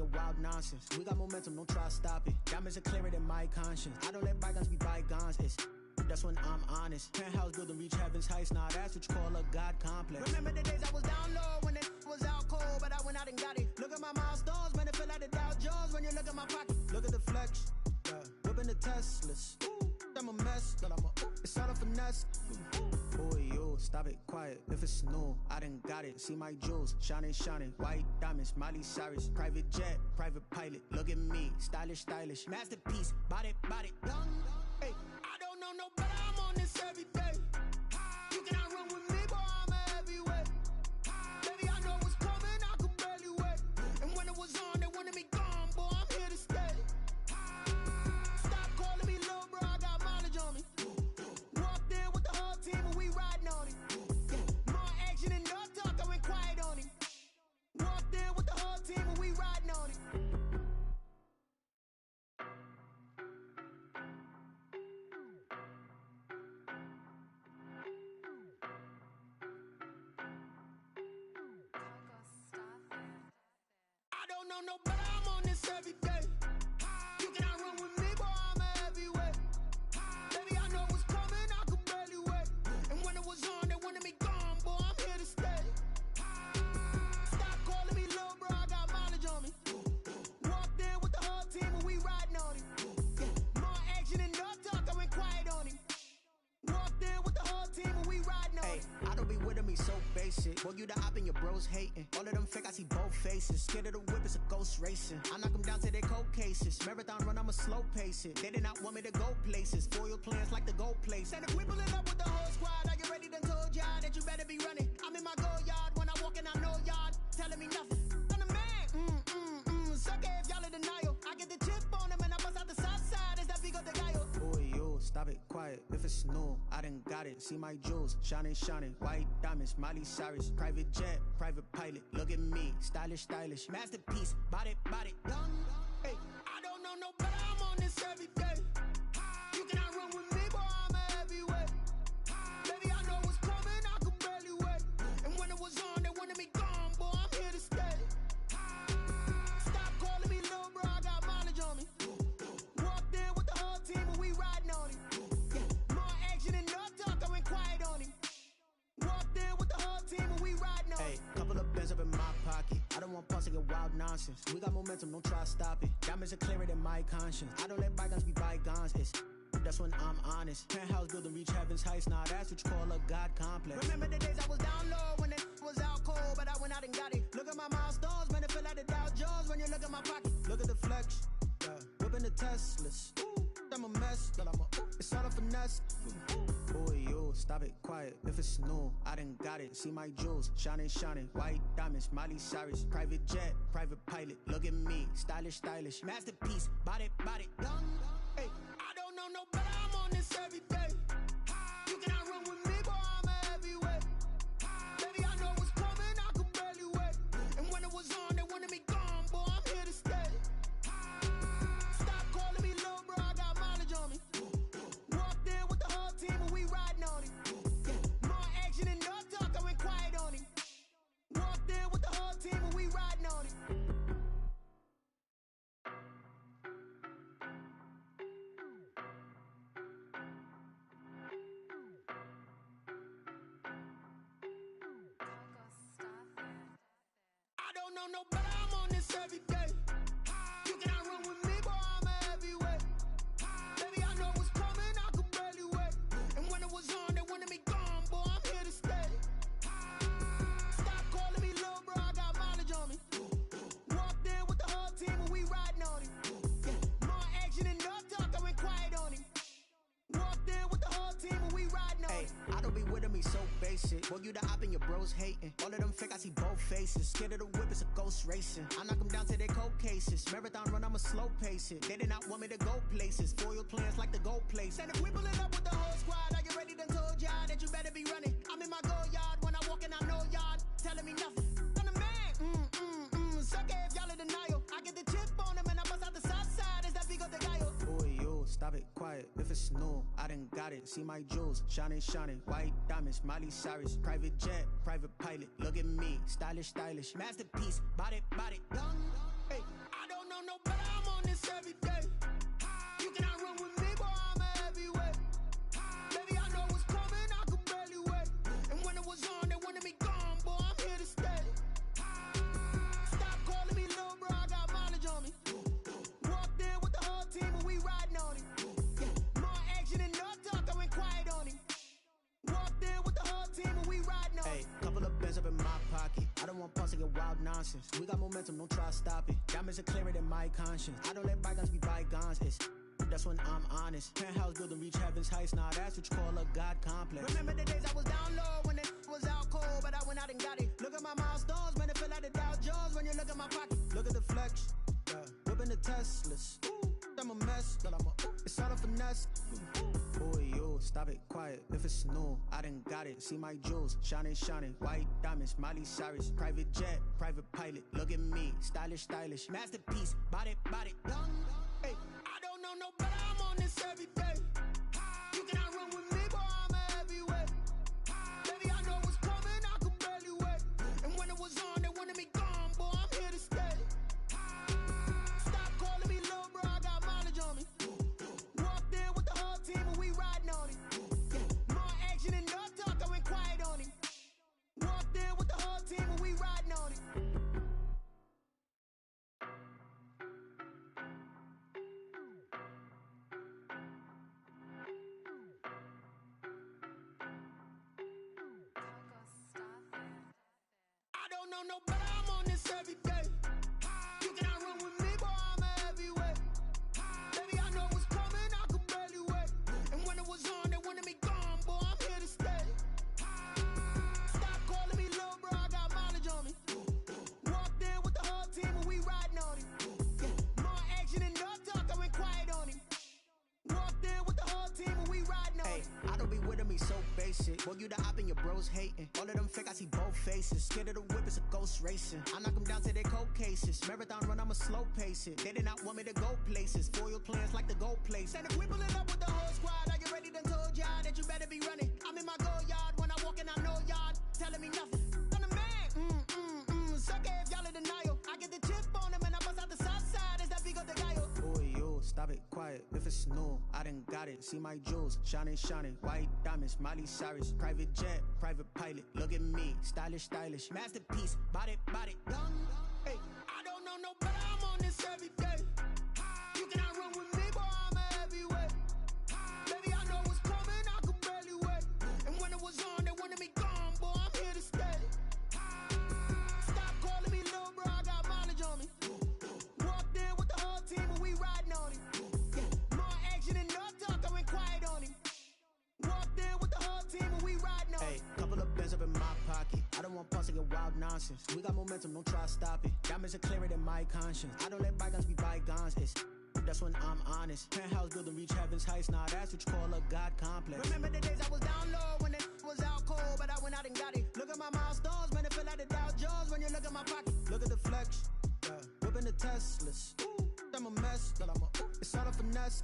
your wild nonsense. We got momentum, don't try to stop it. Diamonds are clearer than my conscience. I don't let bygones be bygones. That's when I'm honest. Penthouse building, reach heaven's heights. Nah, that's what you call a God complex. Remember the days I was down low when it was out cold, but I went out and got it. Look at my milestones, man, it feel like the Dow Jones when you look at my pocket. Look at the flex, whipping the Teslas. I'm a mess, but it's all a finesse. Boy, yo, stop it, quiet. If it's new, I done got it. See my jewels, shining, shining. White diamonds, Miley Cyrus. Private jet, private pilot. Look at me, stylish, stylish. Masterpiece, body, young. Hey, I don't know no better. I'm on this every day. You cannot run with me, boy. I'm a heavyweight. Baby, I know what's coming. I could barely wait. And when it was on, they wanted me gone, boy. I'm here to stay. Stop calling me low, bro. I got mileage on me. Walked in with the whole team and we riding on it. More action and no talk. I went quiet on it. Walked in with the whole team and we riding on it. I don't know no better, I'm on this every day. You cannot run with me, boy, I'm a heavyweight. Baby, I know what's coming, I could barely wait. And when it was on, they wanted me gone, boy, I'm here to stay. Stop calling me low, bro, I got mileage on me. Walked in with the whole team and we riding on it. More action and no talk, I went quiet on it. Walked in with the whole team and we riding on it. I don't be with me so basic. Boy, you the op and your bros hating. All of them fake, I see both faces. Scared of the whip, it's a ghost racing. I knock them down to their cold cases. Marathon run, I'ma slow pace it. They did not want me to go places. Foil plans like the gold place. And if we pulling up with the whole squad, are you ready? Done told y'all that you better be running. I'm in my go yard. When I walk in, I know y'all telling me nothing. I'm the man. Suck it if y'all in denial. I get the chip on them and I bust out the south side. Is that big of the guy? Boy, yo, stop it, quiet. If it's new, I done got it. See my jewels, shining, shining. White diamonds, Miley Cyrus. Private jet, private pilot. Look at me, stylish, stylish. Masterpiece, body, young. Hey, I don't know no better. I'm on this every day. You cannot run with me, boy. I'm a heavyweight. Baby, I know what's coming. I could barely wait. And when it was on, they wanted me gone, boy. I'm here to stay. Stop calling me low, bro. I got mileage on me. Walked in with the whole team and we riding on it. More action and no talk. I went quiet on it. Walked in with the whole team and we riding on it. Hey, couple of bands up in my pocket. I don't want pulse to get wild nonsense. We got momentum, don't try to stop it. Diamonds are clearer than my conscience. I don't let bygones be bygones. That's when I'm honest. Penthouse building, reach heaven's heights. Nah, that's what you call a God complex. Remember the days I was down low when it was out cold, but I went out and got it. Look at my milestones, man, it feel like the Dow Jones when you look at my pocket. Look at the flex, whipping the Teslas. I'm a mess, but it's all a finesse. Boy, yo, stop it, quiet. If it's new, I done got it. See my jewels, shining, shining. White diamonds, Miley Cyrus. Private jet, private pilot. Look at me, stylish, stylish. Masterpiece, body, young. Hey, I don't know no better. I'm on this every day. You cannot run with me, boy. I'm a heavyweight. Baby, I know what's coming. I could barely wait. And when it was on, they wanted me gone, boy. I'm here to stay. Stop calling me low, bro. I got mileage on me. Walked in with the whole team and we riding on it. More action and no talk. I went quiet on it. Walked in with the whole team and we riding on it. I don't know no better. I'm on this every day. You cannot run with me, boy. I'm a heavyweight. Baby, I know what's coming. I could barely wait. And when it was on, they wanted me gone, boy. I'm here to stay. Stop calling me low, bro. I got mileage on me. Walked in with the whole team and we riding on it. More action and no talk. I went quiet on it. Walked in with the whole team and we riding on it. I don't be with me so basic. Boy, you the op and your bros hating. All of them fake, I see both faces. Scared of the whip, it's a ghost racing. I knock them down to their cold cases. Marathon run, I'ma slow pace it. They did not want me to go places. Foil plans like the gold place. And if we pulling up with the whole squad, are you ready? Done told y'all that you better be running. I'm in my go yard. When I walk in, I know y'all telling me nothing. I'm the man. Suck it if y'all in denial. I get the chip on them and I bust out the south side. Is that big of the guy? Boy, yo, stop it, quiet. If it's new, I done got it. See my jewels, shining, shining. White diamonds, Miley Cyrus. Private jet, private pilot. Look at me, stylish, stylish. Masterpiece, body, young. Hey, don't know better, I'm on this every day. You cannot run with me, boy, I'm a heavyweight. Baby, I know what's coming, I could barely wait. And when it was on, they wanted me gone, boy, I'm here to stay. Stop calling me little bro, I got mileage on me. Walked in with the whole team and we riding on him. Yeah, more action and no talk, I went quiet on him. Walked in with the whole team and we riding on him. Couple of bands up in my pocket. I don't want pulse to get wild nonsense. We got momentum, don't try to stop it. Diamonds are clearer than my conscience. I don't let bygones be bygones. That's when I'm honest. Penthouse building, reach heaven's heights. Now that's what you call a God complex. Remember the days I was down low when it was out cold, but I went out and got it. Look at my milestones, man, it feel like the Dow Jones when you look at my pocket. Look at the flex, whipping the Teslas. I'm a mess, but it's all a finesse. Boy, yo, stop it, quiet. If it's new, I done got it. See my jewels, shining, shining. White diamonds, Miley Cyrus. Private jet, private pilot. Look at me, stylish, stylish. Masterpiece, body, young. Hey, I don't know no better, I'm on this every day. You cannot run with me, boy, I'm a heavyweight. Baby, I know what's coming, I could barely wait. And when it was on, they wanted me gone, boy, I'm here to stay. Stop calling me little bro, I got mileage on me. Walked in with the whole team and we riding on him. Yeah, more action and no talk, I went quiet on him. Walked in with the whole team and we riding on him. I don't know no better, I'm on this every day. You cannot run with me, boy, I'm a heavyweight. Baby, I know what's coming, I could barely wait. And when it was on, they wanted me gone, boy, I'm here to stay. Stop calling me little bro, I got mileage on me. Walked in with the whole team and we riding on him. Yeah, more action and no talk, I went quiet on him. Walked in with the whole team and we riding on him. I don't be with me so basic. Boy, you the op and your bros hating. All of them fake, I see both faces. Scared of the whip, it's a ghost racing. I knock them down to their cold cases. Marathon run, I'ma slow pace it. They did not want me to go places. Foil plans like the gold place. And if we pull it up with the whole squad, are you ready? Done told y'all that you better be running. I'm in my go yard. When I walk in, I know y'all telling me nothing. I'm the man. Suck it if y'all in denial. I get the chip on them and I bust out the south side. It's that Vigo de Gallo. Boy, yo, stop it, quiet. If it's new, I done got it. See my jewels, shining, shining. White diamonds, Miley Cyrus. Private jet, private pilot. Look at me, stylish, stylish. Masterpiece, body, young. Hey, I don't know no better, I'm on this every day. You cannot run with me, boy, I'm a heavyweight. Baby, I know what's coming, I could barely wait. And when it was on, they wanted me gone, boy, I'm here to stay. Stop calling me little bro, I got mileage on me. Walked in with the whole team and we riding on him. Yeah, more action and no talk, I went quiet on him. Walked in with the whole team and we riding on him. Hey, couple of bands up in my pocket. I don't want pulse to get wild nonsense. We got momentum, don't try to stop it. Diamonds are clearer than my conscience. I don't let bygones be bygones. That's when I'm honest. Penthouse building, reach heaven's heights. Now that's what you call a God complex. Remember the days I was down low when it was out cold, but I went out and got it. Look at my milestones, man, it feel like the Dow Jones when you look at my pocket. Look at the flex, whipping the Teslas. I'm a mess, but it's all a finesse.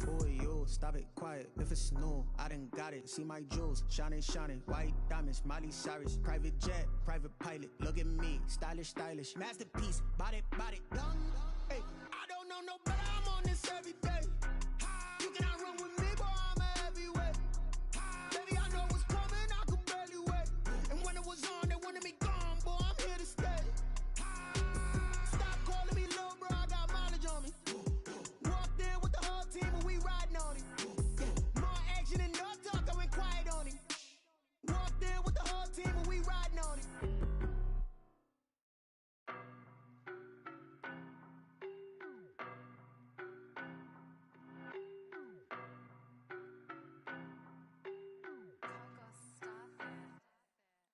Boy, yo, stop it, quiet. If it's new, I done got it. See my jewels, shining, shining. White diamonds, Miley Cyrus. Private jet, private pilot. Look at me, stylish, stylish. Masterpiece, body, young. Hey, I don't know no better, I'm on this every day. You cannot run with me, boy, I'm a heavyweight. Baby, I know what's coming, I could barely wait. And when it was on, they wanted me gone, boy, I'm here to stay. Stop calling me little bro, I got mileage on me. Walked in with the whole team and we riding on him. Yeah, more action and no talk, I went quiet on him. Walked in with the whole team and we riding on him.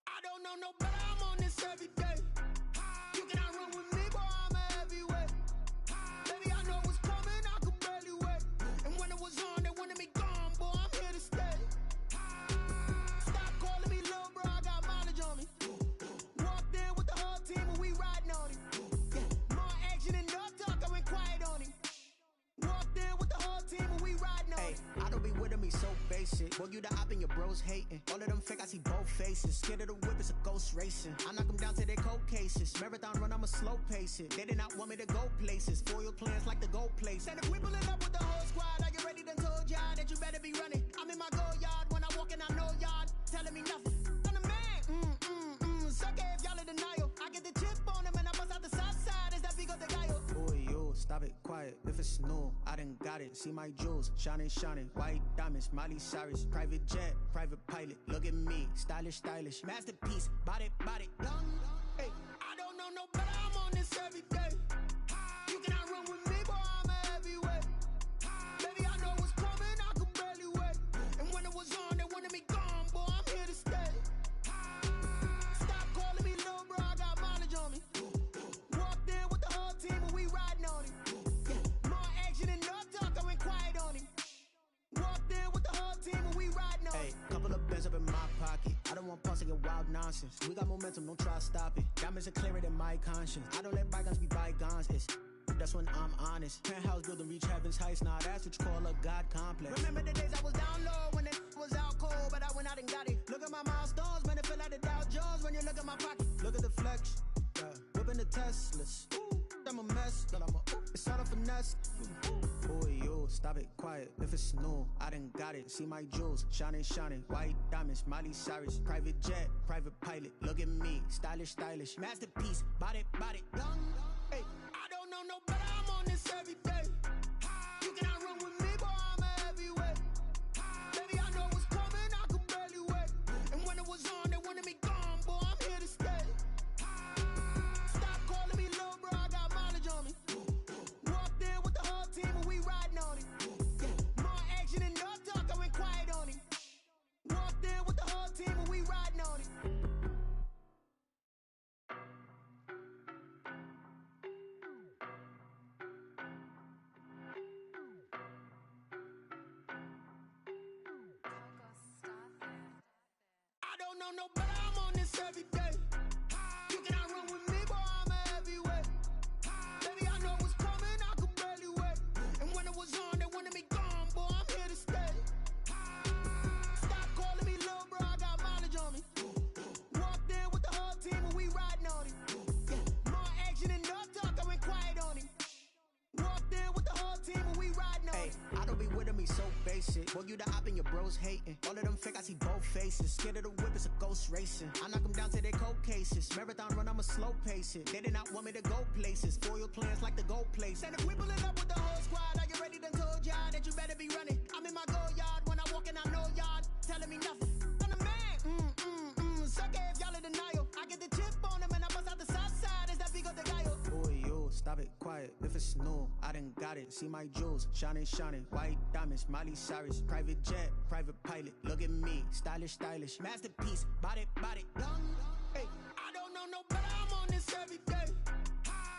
I don't know no better, I'm on this every day. You cannot run with me, boy, I'm a heavyweight. Baby, I know what's coming, I could barely wait. And when it was on, they wanted me gone, boy, I'm here to stay. Stop calling me little bro, I got mileage on me. Walked in with the whole team and we riding on him. Yeah, more action and no talk, I went quiet on him. Walked in with the whole team and we riding on him. I don't be with me so basic. Boy, you the op and your bros hating. All of them fake, I see both faces. faces. Scared of the whip, it's a ghost racing. I knock them down to their cold cases. Marathon run, I'ma slow pace it. They did not want me to go places. Foil plans like the gold place. And if we pulling up with the whole squad, I get ready to told y'all that you better be running. I'm in my go yard. When I walk in, I know y'all telling me nothing. I'm the man. Suck it if y'all in denial. I get the chip on them and I bust out the south side. Is that Vigo de Gallo? Boy, yo, stop it, quiet. If it's new, I done got it. See my jewels, shining, shining. White diamonds, Miley Cyrus. Private jet, private pilot. Look at me, stylish, stylish. Masterpiece, body, young. Hey, I don't know no better. I'm on this every day. You cannot run with me, boy. I'm a heavyweight. Baby, I know what's coming. I could barely wait. And when it was on, they wanted me gone, boy. I'm here to stay. Stop calling me little bro. I got mileage on me. Walked in with the whole team and we riding on him. More action and no talk. I went quiet on him. Walked in with the whole team and we riding on him. Hey, couple of bands up in my pocket. I don't want pause to get wild nonsense. We got momentum, don't try to stop it. Diamonds are clearer than my conscience. I don't let bygones be bygones. That's when I'm honest. Penthouse building, reach heaven's heights. Now that's what you call a God complex. Remember the days I was down low when it was out cold, but I went out and got it. Look at my milestones, man, it feel like the Dow Jones when you look at my pocket. Look at the flex, whipping the Teslas. I'm a mess, but it's all a finesse. Boy, yo, stop it, quiet. If it's new, I done got it. See my jewels, shining, shining. White diamonds, Miley Cyrus. Private jet, private pilot. Look at me, stylish, stylish. Masterpiece, body, young. Hey, I don't know no better. I'm on this every day. You cannot run with me, boy. I'm a heavyweight. Baby, I know what's coming. I could barely wait. And when it was on, they wanted me gone, boy. I'm here to stay. Stop calling me little bro. I got mileage on me. Walked in with the whole team and we riding on him. More action and no talk. I went quiet on him. Walked in with the whole team and we riding on him. I don't know no better. I'm on this every day. You cannot run with me, boy. I'm a heavyweight. Baby, I know what's coming. I could barely wait. And when it was on, they wanted me gone, boy. I'm here to stay. Stop calling me little bro. I got mileage on me. Walked in with the whole team and we riding on him. More action and no talk. I went quiet on him. Walked in with the whole team and we riding on him. I don't be with me so basic. Boy, you the op and your bros hating. All of them fake, I see both faces. Scared of the whip, it's a ghost racing. I knock them down to their cold cases. Marathon run, I'ma slow pace it. They did not want me to go places. Foil plans like the gold place. And if we pulling up with the whole squad, I get ready to told y'all that you better be running. I'm in my go yard. When I walk in, I know y'all telling me nothing. I'm the man. Suck it if y'all in denial. I get the chip on them and I bust out the south side. Is that Vigo de Gallo? Boy, yo, stop it, quiet. If it's new, I done got it. See my jewels, shining, shining. White diamonds, Miley Cyrus. Private jet, private pilot. Look at me, stylish, stylish. Masterpiece, body, young. Hey, I don't know no better. I'm on this every day.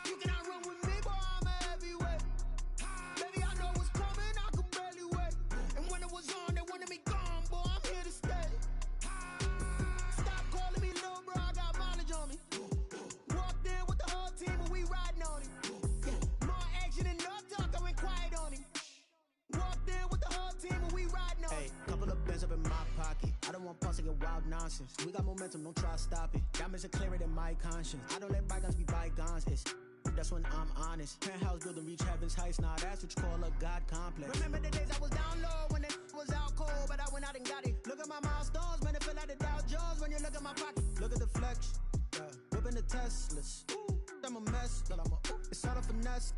You cannot run with me, boy. I'm a heavyweight. Baby, I know what's coming. I could barely wait. And when it was on, they wanted me gone, boy. I'm here to stay. Stop calling me little bro. I got mileage on me. Walked in with the whole team and we riding on him. More action and no talk. I went quiet on him. Walked in with the whole team and we riding on him. Hey, couple of bands up in my pocket. I don't want pause to get wild nonsense. We got momentum, don't try to stop it. Diamonds are clearer than my conscience. I don't let bygones be bygones. That's when I'm honest. Penthouse building, reach heaven's heights. Now that's what you call a God complex. Remember the days I was down low when it was out cold, but I went out and got it. Look at my milestones, man, it feel like the Dow Jones when you look at my pocket. Look at the flex, whipping the Teslas. I'm a mess, but it's all a finesse.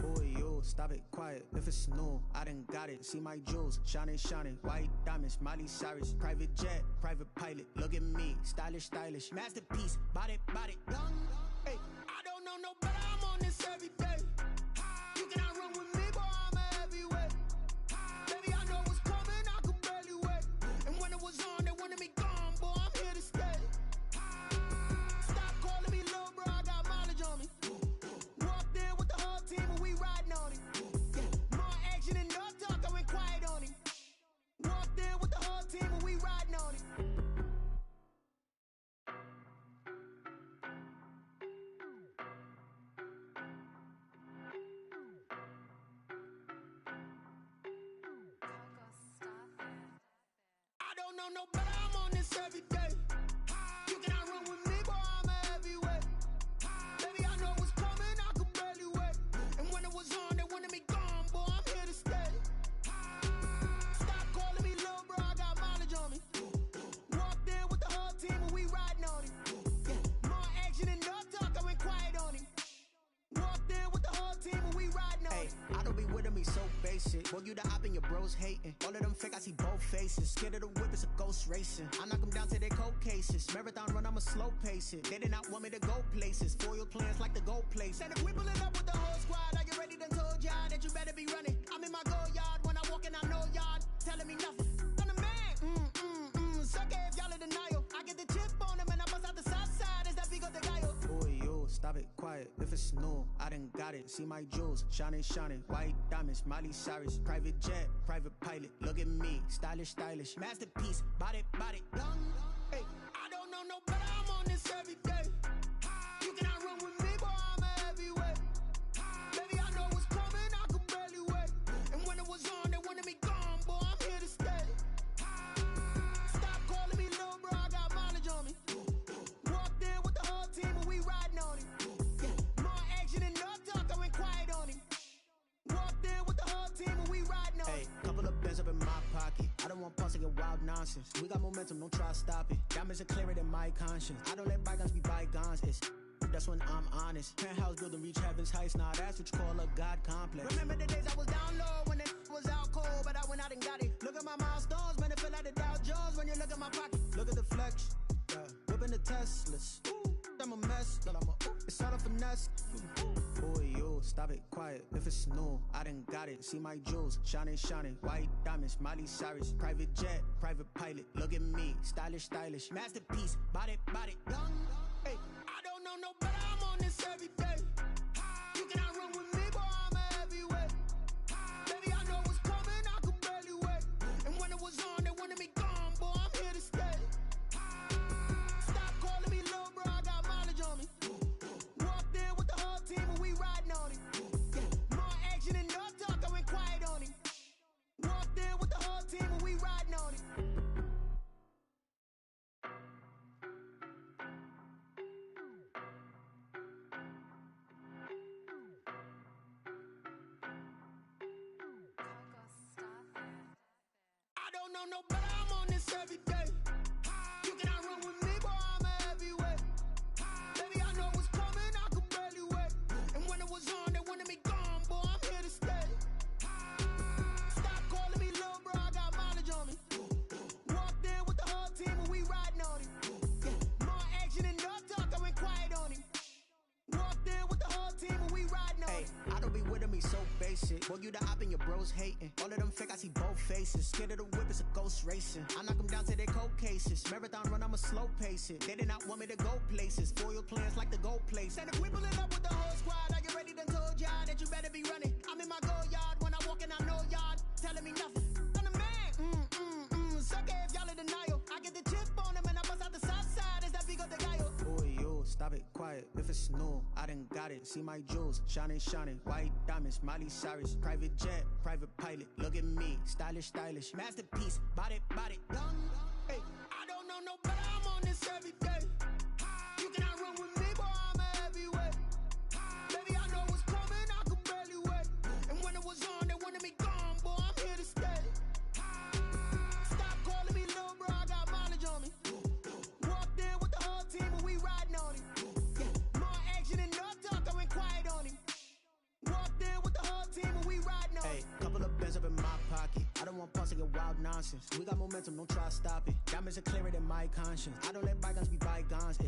Boy, yo, stop it, quiet. If it's new, I done got it. See my jewels, shining, shining. White diamonds, Miley Cyrus. Private jet, private pilot. Look at me, stylish, stylish. Masterpiece, body, young. Hey, I don't know no better. I'm on this every day. You cannot run with me, boy. I'm a heavyweight. Baby, I know what's coming. I could barely wait. And when it was on, they wanted me gone, boy. I'm here to stay. Stop calling me little bro. I got mileage on me. Walked in with the whole team and we riding on him. More action and no talk. I went quiet on him. Walked in with the whole team and we riding on him. I don't know no better. I'm on this every day. you the op and your bros hating. All of them fake, I see both faces. Scared of the whip, it's a ghost racing. I knock them down to their cold cases. Marathon run, I'ma slow pace it. They did not want me to go places. Foil plans like the goal place. And if we pulling up with the whole squad, are you ready? Done told y'all that you better be running. I'm in my go yard when I walk in, I know y'all telling me nothing. I'm the man. Suck it if y'all in denial. I get the chip on them and I bust out the south side. Is that Vigo de Gallo? Boy, yo, stop it, quiet. If it's new, I done got it. See my jewels, shining, shining. White diamonds, Miley Cyrus. Private jet, private pilot. Look at me, stylish, stylish. Masterpiece, body, body. Young, hey, I don't know no better. I'm on this every day. You cannot run with me, boy, I'm a heavyweight. Baby, I know what's coming, I could barely wait. And when it was on, they wanted me gone, boy, I'm here to stay. Stop calling me little bro, I got mileage on me. Walked in with the whole team and we riding on him. More action and no talk, I went quiet on him. Walked in with the whole team and we riding on him. Hey, couple of bands up in my pocket. I don't want pause to get wild nonsense. We got momentum, don't try to stop it. Diamonds are clearer than my conscience. I don't let bygones be bygones. That's when I'm honest. Penthouse building reach heaven's heights. Nah, that's what you call a God complex. Remember the days I was down low when it was out cold, but I went out and got it. Look at my milestones, man, it feel like the Dow Jones when you look at my pocket. Look at the flex, yeah. Whipping the Teslas. I'm a mess, but it's all a finesse. Boy, yo, stop it, quiet. If it's new, I done got it. See my jewels, shining, shining. White diamonds, Miley Cyrus. Private jet, private pilot. Look at me, stylish, stylish. Masterpiece, body, body. Young, hey, I don't know no better. I'm on this every day. You cannot run with me, boy, I'm a heavyweight. Baby, I know what's coming, I could barely wait. And when it was on, they wanted me gone, boy, I'm here to stay. Stop calling me little bro, I got mileage on me. Walked in with the whole team and we riding on him. More action and no talk, I went quiet on him. Walked in with the whole team and we riding on him. I don't know no better, I'm on this every day. You cannot run with me, boy, I'm a heavyweight. Baby, I know what's coming, I could barely wait. And when it was on, they wanted me gone, boy, I'm here to stay. Stop calling me little bro, I got mileage on me. Walked in with the whole team and we riding on him. More action and no talk, I went quiet on him. Walked in with the whole team and we riding on him. I don't be with me so basic. Boy, you the op and your bros hating. All of them fake, I see both faces. Scared of the whip, it's a ghost racing. I knock them down to their cold cases. Marathon run, I'ma slow pace it. They did not want me to go places. Foil plans like the goal place. And if we pulling up with the whole squad, are you ready? Done told y'all that you better be running. I'm in my go yard when I walk in, I know y'all telling me nothing. I'm the man. Suck it if y'all in denial. I get the chip on them and I bust out the south side. Is that Vigo de Gallo? Boy, yo, stop it, quiet. If it's new, I done got it. See my jewels, shining, shining. White diamonds, Miley Cyrus. Private jet, private pilot. Look at me, stylish, stylish. Masterpiece, body, body. Young, hey, I don't know no better. I'm on this every day. You cannot run with me, boy, I'm a heavyweight. Baby, I know what's coming, I could barely wait. And when it was on, they wanted me gone, boy, I'm here to stay. Stop calling me little bro, I got mileage on me. Walked in with the whole team and we riding on him. More action and no talk, I went quiet on him. Walked in with the whole team and we riding on him. Hey, couple of bands up in my pocket. I don't want pause to get wild nonsense. We got momentum, don't try to stop it. Diamonds are clearer than my conscience. I don't let bygones be bygones.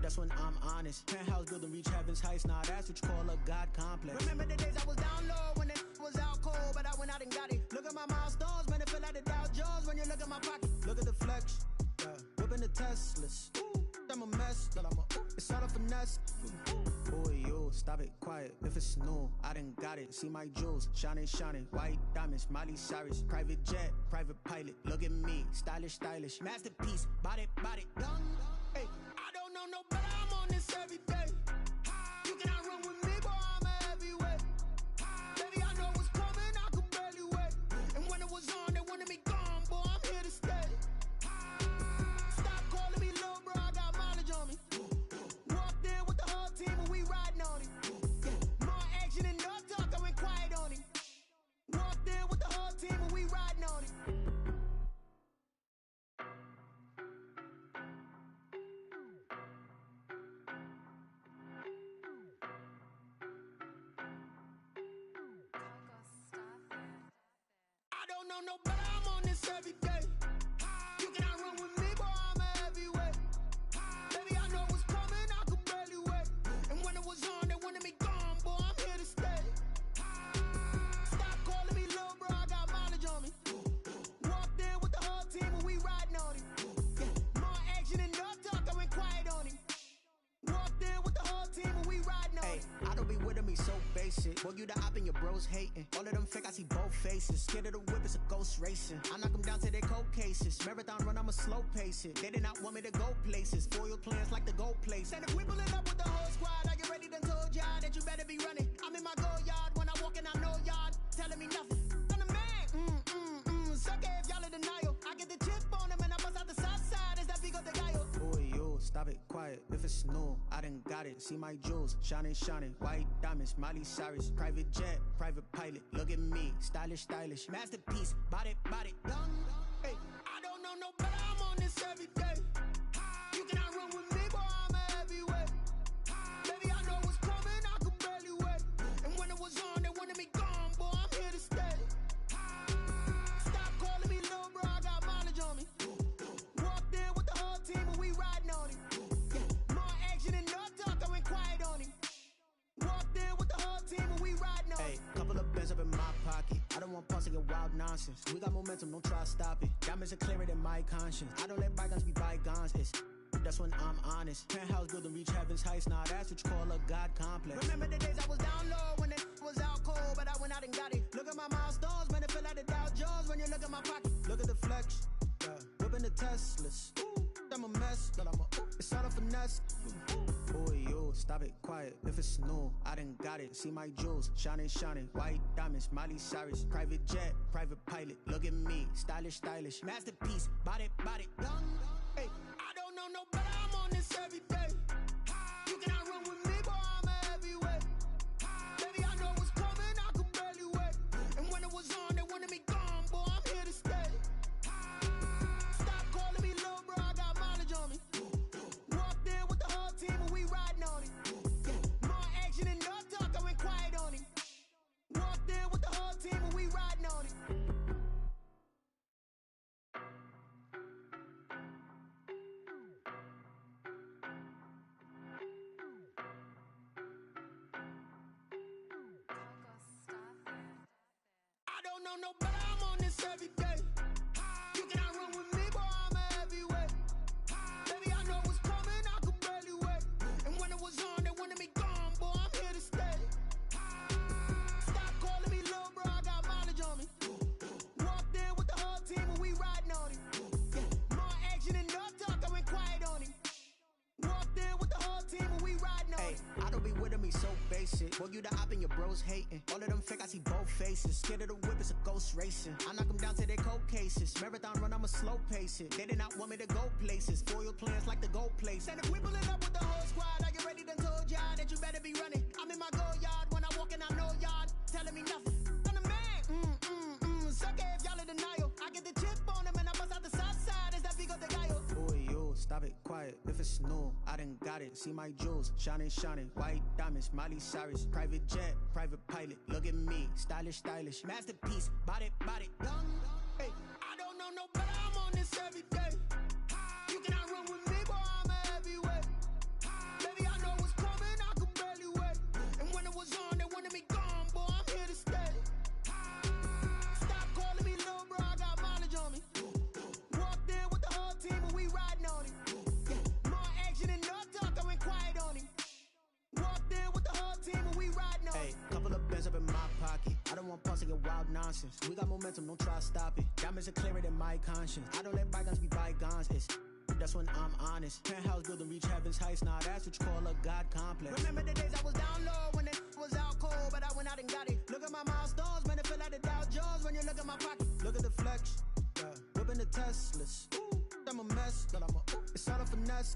That's when I'm honest. Penthouse building reach heaven's heights. Nah, that's what you call a God complex. Remember the days I was down low when it was out cold, but I went out and got it. Look at my milestones, man, it feel like the Dow Jones when you look at my pocket. Look at the flex, yeah. Whipping the Teslas. I'm a mess, but it's all a finesse. Boy, yo, stop it, quiet. If it's new, I done got it. See my jewels, shining, shining. White diamonds, Miley Cyrus. Private jet, private pilot. Look at me, stylish, stylish. Masterpiece, body, body. Young, hey, I don't know no better. I'm on this every day. You cannot run with me, boy, I'm a heavyweight. Baby, I know what's coming, I could barely wait. And when it was on, they wanted me gone, boy, I'm here to stay. Stop calling me little bro, I got mileage on me. Walked in with the whole team and we riding on him. More action and no talk, I went quiet on him. Walked in with the whole team and we riding on him. no better, I'm on this every day. You cannot run with me, boy, I'm a heavyweight. Baby, I know what's coming, I could barely wait. And when it was on, they wanted me gone, boy, I'm here to stay. Stop calling me little bro, I got mileage on me. Walked in with the whole team and we riding on him. Yeah, more action and no talk, I went quiet on him. Walked in with the whole team and we riding on him. I don't be with me so basic. Boy, you the op and your bros hating. All of them fake, I see both faces. Scared of the whip, it's a ghost racing. I knock them down to their cold cases. Marathon run, I'ma slow pace it. They did not want me to go places. Foil plans like the goal place. And if we pulling up with the whole squad, are you ready? Done told y'all that you better be running. I'm in my go yard. When I walk in, I know y'all telling me nothing. I'm the man. Suck it if y'all in denial. I get the chip on them and I bust out the south side. Is that Vigo the guy? Boy, yo, stop it, quiet. If it's new, I done got it. See my jewels, shining, shining. White diamonds, Miley Cyrus. Private jet, private pilot. Look at me, stylish, stylish. Masterpiece, body, done. Hey, I don't know no better. I'm on this every day. You cannot run with me, boy, I'm a heavyweight. Baby, I know what's coming, I could barely wait. And when it was on, they wanted me gone, boy, I'm here to stay. Stop calling me little bro, I got mileage on me. Walked in with the whole team and we riding on him. Yeah, more action and no talk, I went quiet on him. Walked in with the whole team and we riding on him. Hey, couple of bands up in my pocket. I don't want pause to get wild nonsense. We got momentum, don't try to stop it. Diamonds are clearer than my conscience. I don't let bygones be bygones. That's when I'm honest. Penthouse building reach heaven's heights. Nah, that's what you call a God complex. Remember the days I was down low when it was out cold, but I went out and got it. Look at my milestones, man, it feel like the Dow Jones when you look at my pocket. Look at the flex, whipping the Teslas. I'm a mess, but it's all a finesse. Boy, yo, stop it, quiet. If it's new, I done got it. See my jewels, shining, shining. White diamonds, Miley Cyrus. Private jet, private pilot. Look at me, stylish, stylish. Masterpiece, body, done. Hey, I don't know no better. I'm on this every day. You cannot run with me, boy, I'm a heavyweight. Baby, I know what's coming, I could barely wait. And when it was on, they wanted me gone, boy, I'm here to stay. Stop calling me little bro, I got mileage on me. Walked in with the whole team and we riding on him. Yeah, more action and no talk, I went quiet on him. Walked in with the whole team and we riding on him. I don't know no better, I'm on this every day. You cannot run with me, boy, I'm a heavyweight. Baby, I know what's coming, I could barely wait. And when it was on, they wanted me gone, boy, I'm here to stay. Stop calling me little bro, I got mileage on me. Walked in with the whole team and we riding on him. Yeah, more action and no talk, I went quiet on him. Walked in with the whole team and we riding on him. Hey, I don't be with me so basic. Boy, you the op and your bros hating. All of them fake, I see both faces. Scared of the whip, it's a ghost racing. I knock them down to their cold cases. Marathon run, I'ma slow pace it. They did not want me to go places. Foil plans like the goal place. And if we pulling up with the whole squad, are you ready? Done told y'all that you better be running. I'm in my go yard. When I walk in, I know y'all telling me nothing. I'm the man. Suck it if y'all in denial. I get the chip on them and I bust out the south side. Is that Vigo the guy? Boy, yo, stop it, quiet. If it's new, I done got it. See my jewels, shining, shining. White diamonds, Miley Cyrus. Private jet, private pilot. Look at me, stylish, stylish. Masterpiece, body, done. Hey, I don't know no better. I'm on this every day. You cannot run with me, boy, I'm a heavyweight. Baby, I know what's coming, I could barely wait. And when it was on, they wanted me gone, boy, I'm here to stay. Stop calling me little bro, I got mileage on me. Walked in with the whole team and we riding on him. Yeah, more action and no talk, I went quiet on him. Walked in with the whole team and we riding on him. Hey, couple of bands up in my pocket. I don't want pause to get wild nonsense. We got momentum, don't try to stop it. Diamonds are clearer than my conscience. I don't let bygones be bygones. That's when I'm honest. Penthouse building reach heaven's heights. Nah, that's what you call a God complex. Remember the days I was down low when it was out cold, but I went out and got it. Look at my milestones, man, it feel like the Dow Jones when you look at my pocket. Look at the flex, whipping the Teslas. I'm a mess, but it's all a finesse.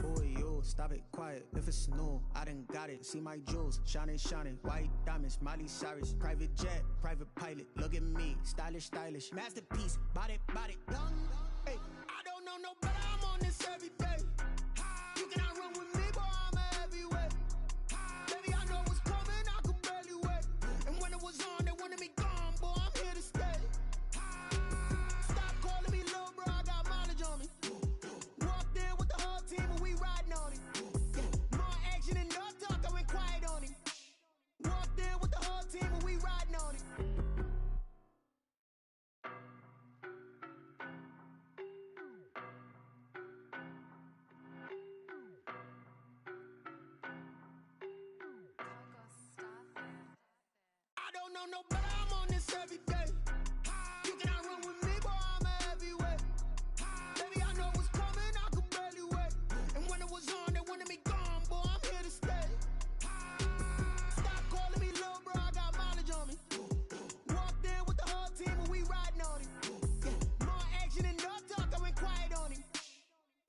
Boy, yo, stop it, quiet. If it's new, I done got it. See my jewels, shining, shining. White diamonds, Miley Cyrus. Private jet, private pilot. Look at me, stylish, stylish. Masterpiece, body, done. Hey, I don't know no better. I'm on this every day. You cannot run with me, boy, I'm a heavyweight. Baby, I know what's coming, I could barely wait. And when it was on, they wanted me gone, boy, I'm here to stay. know no better, I'm on this every day. You cannot run with me, boy, I'm a heavyweight. Baby, I know what's coming, I could barely wait. And when it was on, they wanted me gone, boy, I'm here to stay. Stop calling me little bro, I got mileage on me. Walked in with the whole team and we riding on him. Yeah, more action and no talk, I went quiet on him.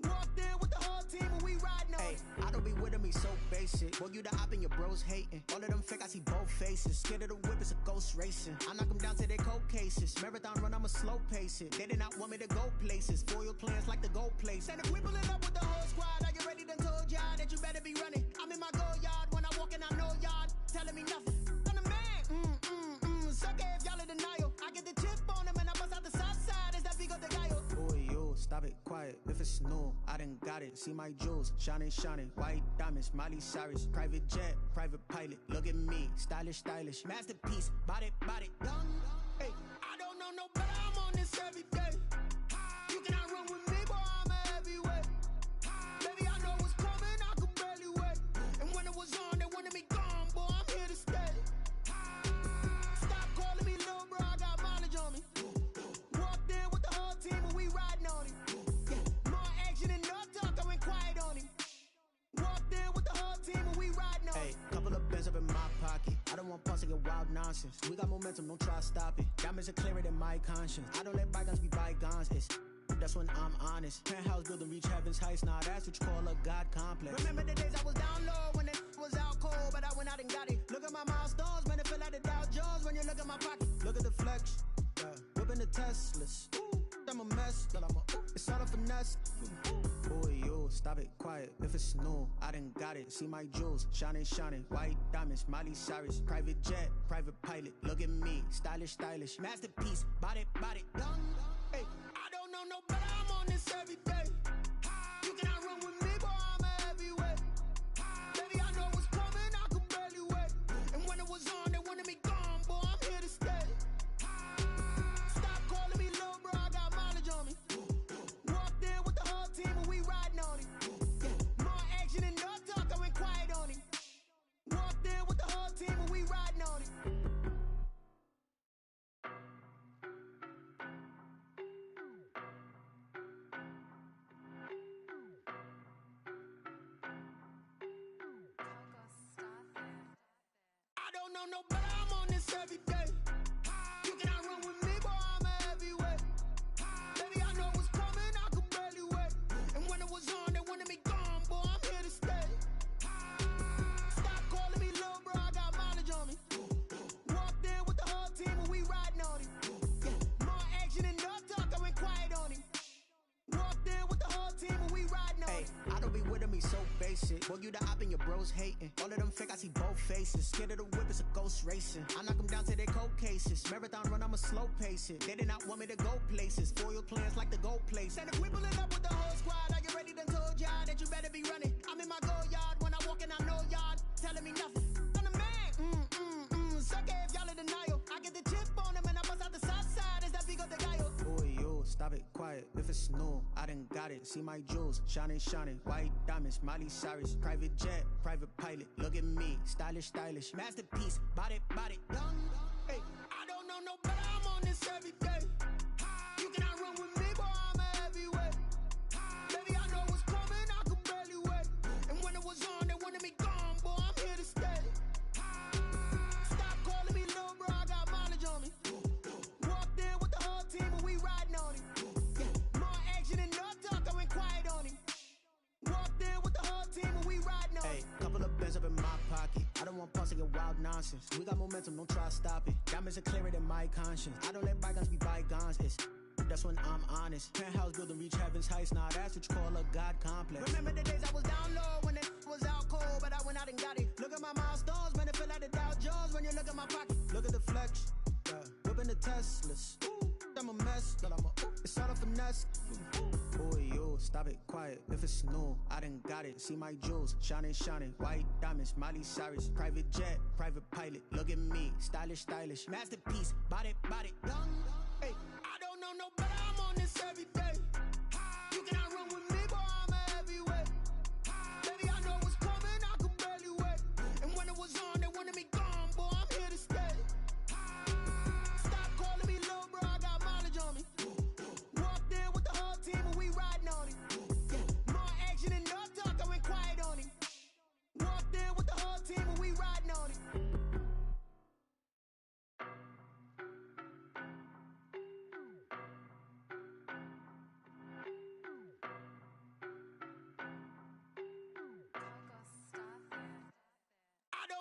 Walked in with the whole team and we riding on him. I don't be with me so basic. Boy, you the op and your bros hating. All of them fake, I see both faces. Scared of the whip, it's a ghost racing. I knock them down to their cold cases. Marathon run, I'ma slow pace it. They did not want me to go places. Foil plans like the goal place. And if we pulling up with the whole squad, are you ready? Done told y'all that you better be running. I'm in my go yard. When I walk in, I know y'all telling me nothing. I'm the man. Suck it if y'all in denial. I get the chip on them and I bust out the south side. Is that Vigo de Gallo? Boy, yo, stop it, quiet. If it's new, I done got it. See my jewels, shining, shining. White diamonds, Miley Cyrus. Private jet, private pilot. Look at me, stylish, stylish. Masterpiece, body, done. Hey, I don't know no better. I'm on this every day. You cannot run with me, boy, I'm a heavyweight. Baby, I know what's coming, I could barely wait. And when it was on, they wanted me gone, boy, I'm here to stay. Stop calling me little bro, I got mileage on me. Walked in with the whole team and we riding on him. Yeah, more action and no talk, I went quiet on him. Walked in with the whole team and we riding on him. Hey, couple of bands up in my pocket. I don't want pause to get wild nonsense. We got momentum, don't try to stop it. Diamonds are clearer than my conscience. I don't let bygones be bygones. That's when I'm honest. Penthouse building reach heaven's heights. Nah, that's what you call a God complex. Remember the days I was down low when it was out cold, but I went out and got it. Look at my milestones, man, it feel like the Dow Jones when you look at my pocket. Look at the flex, yeah. Whipping the Teslas. I'm a mess, but it's all a finesse. Boy, yo, stop it, quiet. If it's new, I done got it. See my jewels, shining, shining. White diamonds, Miley Cyrus. Private jet, private pilot. Look at me, stylish, stylish. Masterpiece, body, done. Hey, I don't know no better. I'm on this every day. You cannot run with me, boy, I'm a heavyweight. Baby, I know what's coming, I could barely wait. And when it was on, they wanted me gone, boy, I'm here to stay. Stop calling me little bro, I got mileage on me. Walked in with the whole team and we riding on him. Yeah, more action and no talk, I went quiet on him. Walked in with the whole team and we riding on him. I don't know no better, I'm on this every day. You cannot run with me, boy, I'm a heavyweight. Baby, I know what's coming, I could barely wait. And when it was on, they wanted me gone, boy, I'm here to stay. Stop calling me little bro, I got mileage on me. Walked in with the whole team and we riding on him. Yeah, more action and no talk, I went quiet on him. Walked in with the whole team and we riding on him. I don't be with me so basic. Boy, you the op and your bros hating. All of them fake, I see both faces. Scared of the whip, it's a ghost racing. I knock them down to their cold cases. Marathon run, I'ma slow pace it. They did not want me to go places. Foil plans like the goal place. And if we pulling up with the whole squad, are you ready? Done told y'all that you better be running. I'm in my go yard. When I walk in, I know y'all telling me nothing. I'm the man. Suck it if y'all in denial. I get the chip on them and I bust out the south side. Is that Vigo de Gallo? Boy, yo, stop it, quiet. If it's new, I done got it. See my jewels, shining, shining. White diamonds, Miley Cyrus. Private jet, private pilot. Look at me, stylish, stylish. Masterpiece, body, done. Hey, I don't know no better. I'm on this every day. You cannot run with me, boy, I'm a heavyweight. Baby, I know what's coming, I could barely wait. And when it was on, they wanted me gone, boy, I'm here to stay. Stop calling me little bro, I got mileage on me. Walked in with the whole team and we riding on him. Yeah, more action and no talk, I went quiet on him. Walked in with the whole team and we riding on him. Hey, couple of bands up in my pocket. I don't want pause to get wild nonsense. We got momentum, don't try to stop it. Diamonds are clearer than my conscience. I don't let bygones be bygones. That's when I'm honest. Penthouse building reach heaven's heights. Nah, that's what you call a God complex. Remember the days I was down low when it was out cold, but I went out and got it. Look at my milestones, man, it feel like the Dow Jones when you look at my pocket. Look at the flex, yeah. Whipping the Teslas. I'm a mess, but it's all a finesse. Boy, yo, stop it, quiet. If it's new, I done got it. See my jewels, shining, shining. White diamonds, Miley Cyrus. Private jet, private pilot. Look at me, stylish, stylish. Masterpiece, body, done. Hey, I don't know no better. I'm on this every day. You cannot run with me, boy, I'm a heavyweight. Baby, I know what's coming, I could barely wait. And when it was on, they wanted me gone, boy, I'm here to stay.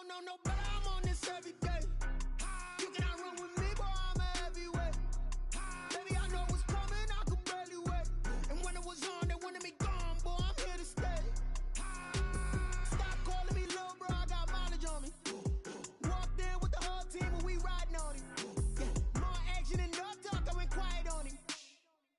don't know no better, I'm on this every day. You cannot run with me, boy, I'm a heavyweight. Baby, I know what's coming, I could barely wait. And when it was on, they wanted me gone, boy, I'm here to stay. Stop calling me little bro, I got mileage on me. Walked in with the whole team and we riding on him. Yeah, more action and no talk, I went quiet on him.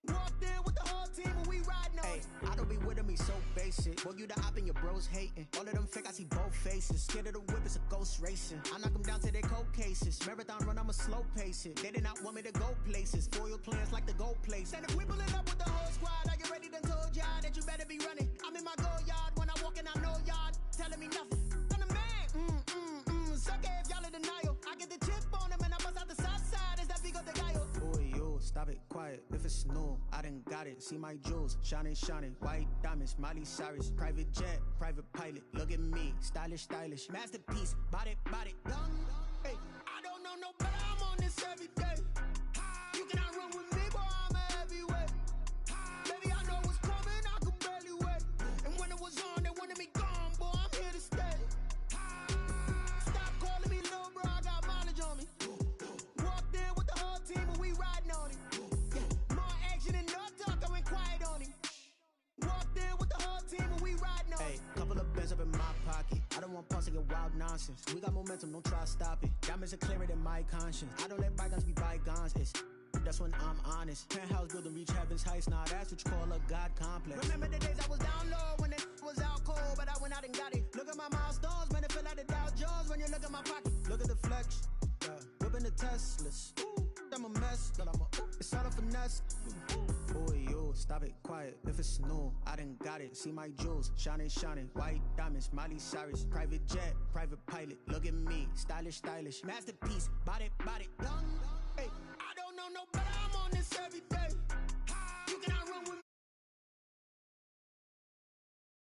Walked in with the whole team and we riding on him. I don't be with me so basic. Boy, you the op and your bros hating. All of them fake, I see both faces. Scared of the whip, it's a ghost racing. I knock them down to their cold cases. Marathon run, I'ma slow pace it. They did not want me to go places. Foil plans like the gold place. And if we pulling up with the whole squad, I get ready to told y'all that you better be running. I'm in my go yard when I walk in, I know y'all telling me nothing. I'm the man. Suck it if y'all in denial. I get the chip on them and I bust out the south side. Is that Vigo de Gallo? Boy, yo, stop it, quiet. If it's new, I done got it. See my jewels, shining, shining. White diamonds, Miley Cyrus. Private jet, private pilot. Look at me, stylish, stylish. Masterpiece, body, young. Hey, I don't know no better, I'm on this every day. You cannot run with me, boy, I'm a heavyweight. Baby, I know what's coming, I could barely wait. And when it was on, they wanted me gone, boy, I'm here to stay. Stop calling me little bro, I got mileage on me. Walked in with the whole team and we riding on him. Yeah, more action and no talk, I went quiet on him. Walked in with the whole team and we riding on him. Couple of bands up in my pocket. I don't want pause to get wild nonsense. We got momentum, don't try to stop it. Diamonds are clearer than my conscience. I don't let bygones be bygones. That's when I'm honest. Penthouse building reach heaven's heights. Now that's what you call a God complex. Remember the days I was down low when it was out cold, but I went out and got it. Look at my milestones, man, it feel like the Dow Jones when you look at my pocket. Look at the flex, whipping the Teslas. I'm a mess, but it's all a finesse. Boy, yo, stop it, quiet. If it's new, I done got it. See my jewels, shining, shining. White diamonds, Miley Cyrus. Private jet, private pilot. Look at me, stylish, stylish. Masterpiece, body, young. Hey, I don't know no better, I'm on this every day.